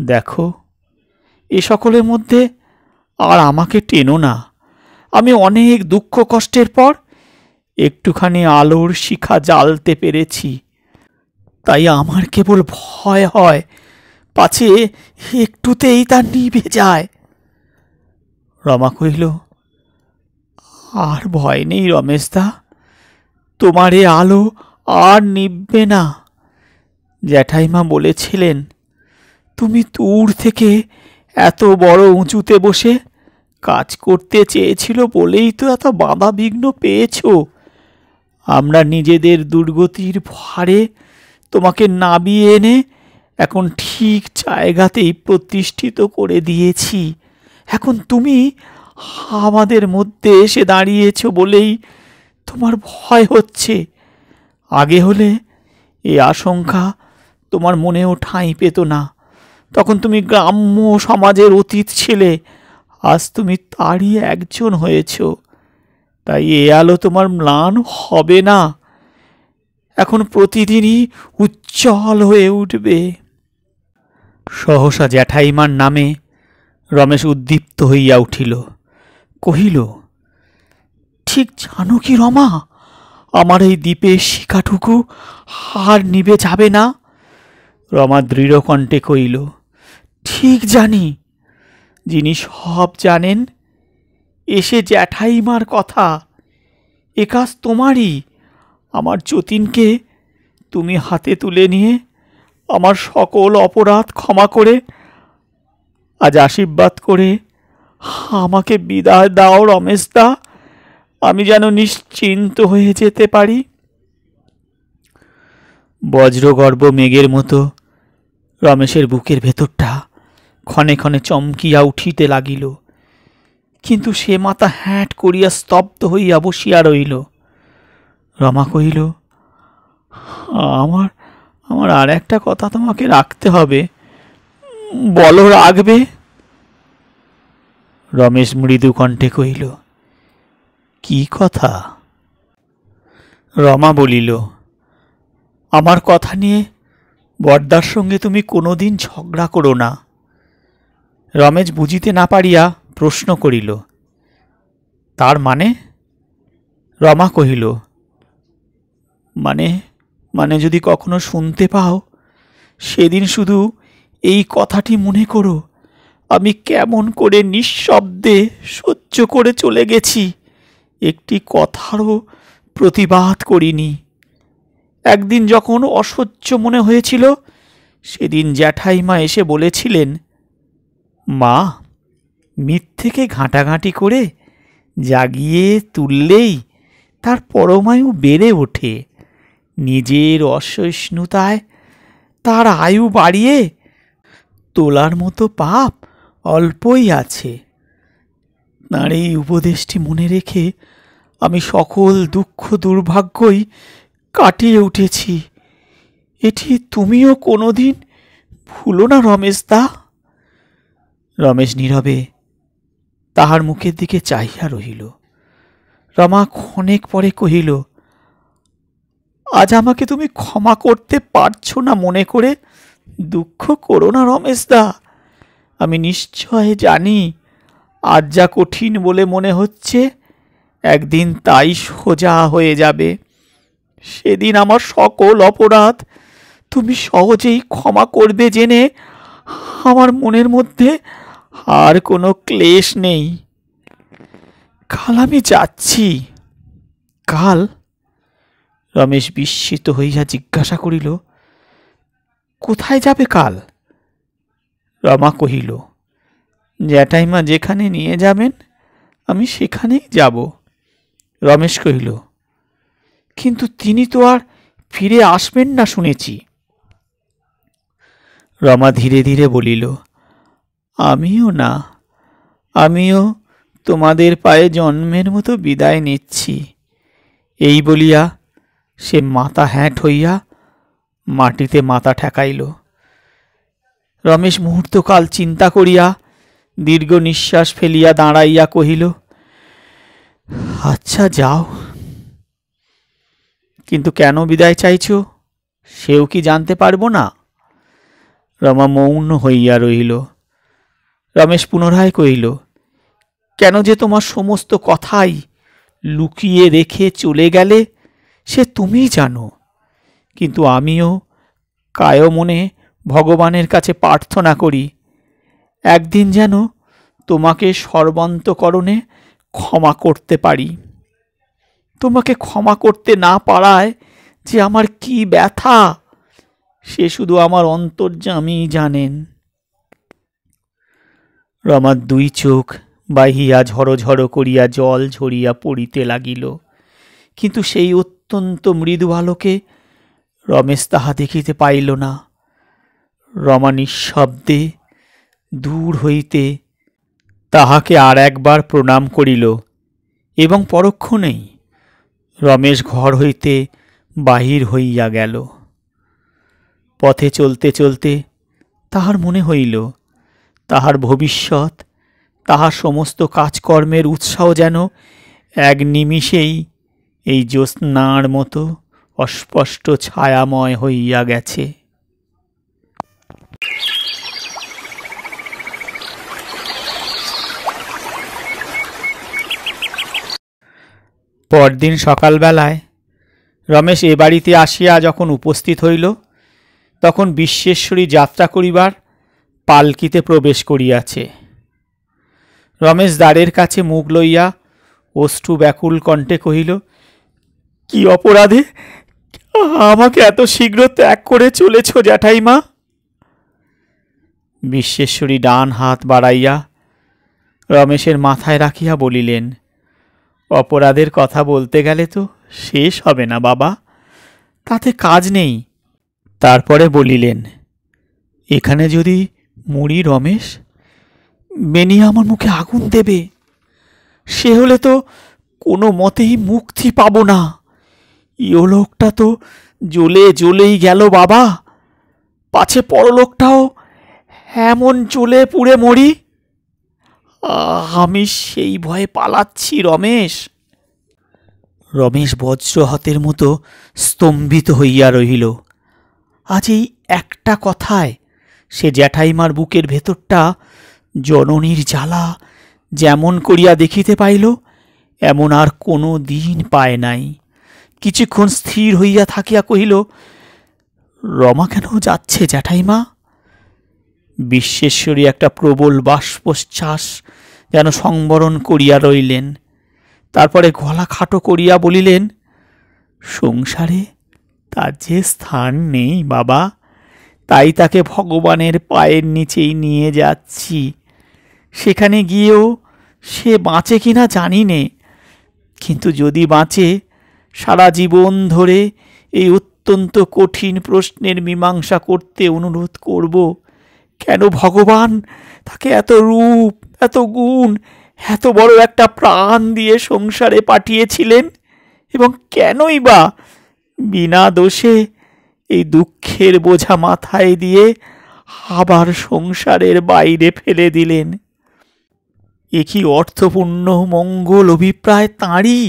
দেখো, এ সকলের মধ্যে আর আমাকে টেনো না। আমি অনেক দুঃখ কষ্টের পর একটুখানি আলোর শিখা জ্বালতে পেরেছি, তাই আমার কেবল ভয় হয় পাছে একটুতেই তা নিভে যায়। রমা কহিল, আর ভয় নেই রমেশদা, তোমার এ আলো আর নিভবে না। জ্যাঠাইমা বলেছিলেন, তুমি দূর থেকে এত বড় উঁচুতে বসে কাজ করতে চেয়েছিল বলেই তো এত বাধা বিঘ্ন পেয়েছ। আমরা নিজেদের দুর্গতির ভারে তোমাকে নামিয়ে এনে এখন ঠিক জায়গাতেই প্রতিষ্ঠিত করে দিয়েছি। এখন তুমি আমাদের মধ্যে এসে দাঁড়িয়েছ বলেই তোমার ভয় হচ্ছে। আগে হলে এই আশঙ্কা তোমার মনেও ঠাঁই পেত না। তখন তুমি গ্রাম্য সমাজের অতীত ছিলে, আজ তুমি তারই একজন হয়েছ। তাই এ আলো তোমার ম্লান হবে না, এখন প্রতিদিনই উজ্জ্বল হয়ে উঠবে। সহসা জ্যাঠাইমার নামে রমেশ উদ্দীপ্ত হইয়া উঠিল, কহিল, ঠিক জানো কি রমা, আমার এই দ্বীপের শিখাটুকু আর নিভে যাবে না। রমা দৃঢ় কণ্ঠে কহিল, ঠিক জানি। যিনি সব জানেন, এসে জ্যাঠাইমার কথা। এ কাজ তোমারই। আমার যতীনকে তুমি হাতে তুলে নিয়ে আমার সকল অপরাধ ক্ষমা করে আজ আশীর্বাদ করে আমাকে বিদায় দাও রমেশদা, আমি যেন নিশ্চিন্ত হয়ে যেতে পারি। বজ্রগর্ভ মেঘের মতো রমেশের বুকের ভেতরটা ক্ষণে ক্ষণে চমকিয়া উঠিতে লাগিল, কিন্তু সে মাথা হ্যাঁট করিয়া স্তব্ধ হইয়া বসিয়া রহিল। রমা কহিল, আমার আমার আর একটা কথা তোমাকে রাখতে হবে। বলো, রাখবে? রমেশ মৃদু কণ্ঠে কহিল, কি কথা? রমা বলিল, আমার কথা নিয়ে বরদার সঙ্গে তুমি কোনোদিন ঝগড়া করো না। রমেশ বুঝিতে না পারিয়া প্রশ্ন করিল, তার মানে? রমা কহিল, মানে মানে যদি কখনো শুনতে পাও, সেদিন শুধু এই কথাটি মনে করো, আমি কেমন করে নিঃশব্দে সহ্য করে চলে গেছি, একটি কথারও প্রতিবাদ করিনি। একদিন যখন অসহ্য মনে হয়েছিল, সেদিন জ্যাঠাইমা এসে বলেছিলেন, মা, মিথ্যেকে ঘাঁটাঘাঁটি করে জাগিয়ে তুললেই তার পরমায়ু বেড়ে ওঠে। নিজের অসহিষ্ণুতায় তার আয়ু বাড়িয়ে তোলার মতো পাপ অল্পই আছে। তাঁর এই উপদেশটি মনে রেখে আমি সকল দুঃখ দুর্ভাগ্যই কাটিয়ে উঠেছি। এটি তুমিও কোনোদিন ভুলো না রমেশদা। রমেশ নীরবে তাহার মুখের দিকে চাহিয়া রহিল। রমা ক্ষণেক পরে কহিল, আজ আমাকে তুমি ক্ষমা করতে পারছো না মনে করে দুঃখ করো না রমেশদা। আমি নিশ্চয় জানি আজ যা কঠিন বলে মনে হচ্ছে, একদিন তাই সোজা হয়ে যাবে। সেদিন আমার সকল অপরাধ তুমি সহজেই ক্ষমা করবে জেনে আমার মনের মধ্যে আর কোনো ক্লেশ নেই। কাল আমি যাচ্ছি। কাল? রমেশ বিস্মিত হইয়া জিজ্ঞাসা করিল, কোথায় যাবে কাল? রমা কহিল, জ্যাঠাইমা যেখানে নিয়ে যাবেন আমি সেখানেই যাব। রমেশ কহিল, কিন্তু তিনি তো আর ফিরে আসবেন না শুনেছি। রমা ধীরে ধীরে বলিল, আমিও না, আমিও তোমাদের পায়ে জন্মের মতো বিদায় নিচ্ছি। এই বলিয়া সে মাথা হ্যাঁট হইয়া মাটিতে মাথা ঠেকাইল। রমেশ মুহূর্তকাল চিন্তা করিয়া দীর্ঘ নিঃশ্বাস ফেলিয়া দাঁড়াইয়া কহিল, আচ্ছা যাও। কিন্তু কেন বিদায় চাইছ, সেও কি জানতে পারবো না? রমা মৌন হইয়া রহিল। রমেশ পুনরায় কহিল, কেন যে তোমার সমস্ত কথাই লুকিয়ে রেখে চলে গেলে সে তুমিই জানো। কিন্তু আমিও কায় মনে ভগবানের কাছে প্রার্থনা করি, একদিন যেন তোমাকে সর্বান্তকরণে ক্ষমা করতে পারি। তোমাকে ক্ষমা করতে না পারায় যে আমার কি ব্যথা, সে শুধু আমার অন্তর্যামী জানেন। রমার দুই চোখ বাহিয়া ঝড়ো ঝড়ো করিয়া জল ঝরিয়া পড়িতে লাগিল, কিন্তু সেই অত্যন্ত মৃদু আলোকে রমেশ তাহা দেখিতে পাইল না। রমা নিঃশব্দে দূর হইতে তাহাকে আর একবার প্রণাম করিল এবং পরক্ষণেই রমেশ ঘর হইতে বাহির হইয়া গেল। পথে চলতে চলতে তাহার মনে হইল, তাহার ভবিষ্যৎ, তাহার সমস্ত কাজকর্মের উৎসাহ যেন এক নিমিষেই এই জ্যোৎস্নার মতো অস্পষ্ট ছায়াময় হইয়া গেছে। পরদিন সকালবেলায় রমেশ এ বাড়িতে আসিয়া যখন উপস্থিত হইল, তখন বিশ্বেশ্বরী যাত্রা করিবার পালকিতে প্রবেশ করিয়াছে। রমেশ দ্বারের কাছে মুখ লইয়া অশ্রু ব্যাকুল কণ্ঠে কহিল, কি অপরাধে আমাকে এত শীঘ্র ত্যাগ করে চলেছ জ্যাঠাইমা? বিশ্বেশ্বরী ডান হাত বাড়াইয়া রমেশের মাথায় রাখিয়া বলিলেন, অপরাধের কথা বলতে গেলে তো শেষ হবে না বাবা, তাতে কাজ নেই। তারপরে বলিলেন, এখানে যদি মরি রমেশ, বেনি আমার মুখে আগুন দেবে। সে হলে তো কোনো মতেই মুক্তি পাব না। ইহলোকটা তো জ্বলে জ্বলেই গেল বাবা, পাছে পরলোকটাও এমন জ্বলে পুড়ে মরি। আমি সেই ভয়ে পালাচ্ছি রমেশ। রমেশ বজ্রহাতের মতো স্তম্ভিত হইয়া রহিল। আজ এই একটা কথায় সে জ্যাঠাইমার বুকের ভেতরটা জননীর জ্বালা যেমন করিয়া দেখিতে পাইল, এমন আর কোনো দিন পায় নাই। কিছুক্ষণ স্থির হইয়া থাকিয়া কহিল, রমা কেন যাচ্ছে জ্যাঠাইমা? বিশ্বেশ্বরী একটা প্রবল বাষ্পশ্বাস যেন সংবরণ করিয়া রইলেন। তারপরে গলা খাটো করিয়া বলিলেন, সংসারে তার যে স্থান নেই বাবা, তাই তাকে ভগবানের পায়ের নিচেই নিয়ে যাচ্ছি। সেখানে গিয়েও সে বাঁচে কিনা জানি নে, কিন্তু যদি বাঁচে, সারা জীবন ধরে এই অত্যন্ত কঠিন প্রশ্নের মীমাংসা করতে অনুরোধ করব, কেন ভগবান তাকে এত রূপ, এত গুণ, এত বড় একটা প্রাণ দিয়ে সংসারে পাঠিয়েছিলেন, এবং কেনই বা বিনা দোষে এই দুঃখের বোঝা মাথায় দিয়ে আবার সংসারের বাইরে ফেলে দিলেন। এ কি অর্থপূর্ণ মঙ্গল অভিপ্রায় তাঁরই,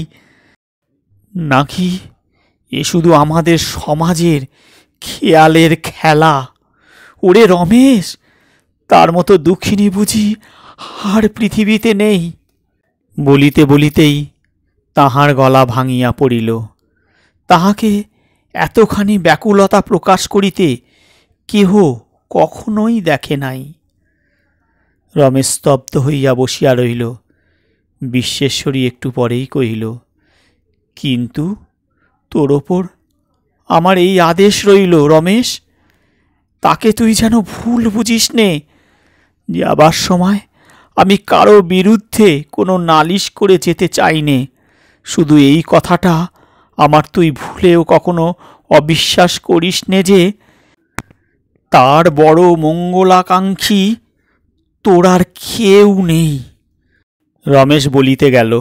নাকি এ শুধু আমাদের সমাজের খেয়ালের খেলা? ওরে রমেশ, তার মতো দুঃখিনী বুঝি আর পৃথিবীতে নেই? বলিতে বলিতেই তাহার গলা ভাঙিয়া পড়িল। তাহাকে এতখানি ব্যাকুলতা প্রকাশ করিতে কেহ কখনোই দেখে নাই। রমেশ স্তব্ধ হইয়া বসিয়া রহিল। বিশ্বেশ্বরী একটু পরেই কহিল, কিন্তু তোর ওপর আমার এই আদেশ রইল রমেশ, তাকে তুই যেন ভুল বুঝিস নে। যাবার সময় আমি কারো বিরুদ্ধে কোনো নালিশ করে যেতে চাই নে। শুধু এই কথাটা আমার তুই ভুলেও কখনো অবিশ্বাস করিস নে যে তার বড় মঙ্গলাকাঙ্ক্ষী তোর আর কেউ নেই। রমেশ বলিতে গেল,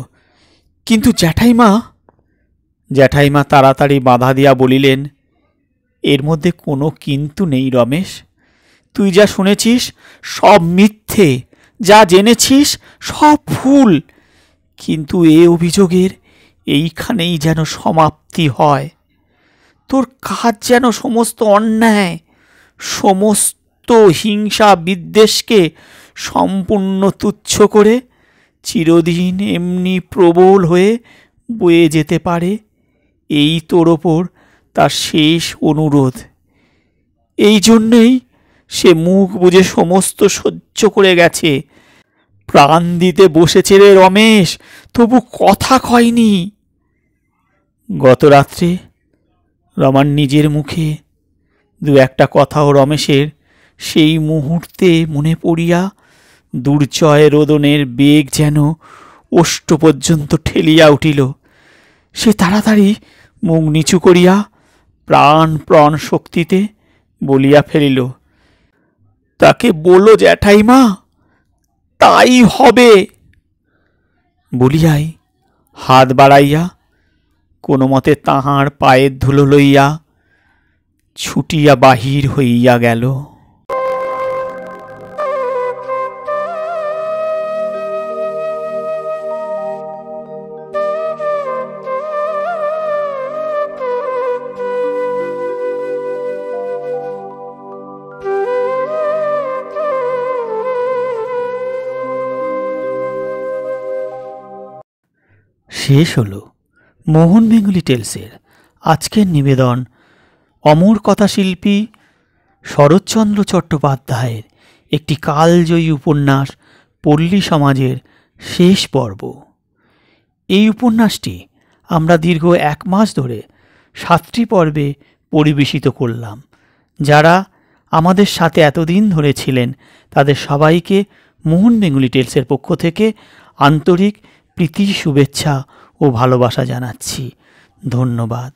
কিন্তু জ্যাঠাইমা। জ্যাঠাইমা তাড়াতাড়ি বাধা দিয়া বলিলেন, এর মধ্যে কোনো কিন্তু নেই রমেশ। তুই যা শুনেছিস সব মিথ্যে, যা জেনেছিস সব ভুল। কিন্তু এ অভিযোগের এইখানেই যেন সমাপ্তি হয়। তোর কাজ যেন সমস্ত অন্যায়, সমস্ত হিংসা বিদ্বেষকে সম্পূর্ণ তুচ্ছ করে চিরদিন এমনি প্রবল হয়ে বয়ে যেতে পারে, এই তোর ওপর তার শেষ অনুরোধ। এই জন্যেই সে মুখ বুজে সমস্ত সহ্য করে গেছে। প্রাণ দিতে বসেছে রে রমেশ, তবু কথা কয়নি। গত রাত্রে রমার নিজের মুখে দু একটা কথাও রমেশের সেই মুহূর্তে মনে পড়িয়া দুর্জয় রোদনের বেগ যেন ওষ্ঠ পর্যন্ত ঠেলিয়া উঠিল। সে তাড়াতাড়ি মুখ নিচু করিয়া প্রাণ শক্তিতে বলিয়া ফেলিল, তাকে বলো জ্যাঠাইমা, তাই হবে। বলিয়াই হাত বাড়াইয়া কোনো মতে তাহার পায়ের ধুলো লইয়া ছুটিয়া বাহির হইয়া গেল। শেষ হলো মোহন বেঙ্গলি টেলসের আজকের নিবেদন অমর কথাশিল্পী শরৎচন্দ্র চট্টোপাধ্যায়ের একটি কালজয়ী উপন্যাস পল্লী সমাজের শেষ পর্ব। এই উপন্যাসটি আমরা দীর্ঘ 1 মাস ধরে 7টি পর্বে পরিবেশিত করলাম। যারা আমাদের সাথে এতদিন ধরে ছিলেন তাদের সবাইকে মোহন বেঙ্গলি টেলসের পক্ষ থেকে আন্তরিক প্রীতি, শুভেচ্ছা ও ভালোবাসা জানাচ্ছি। ধন্যবাদ।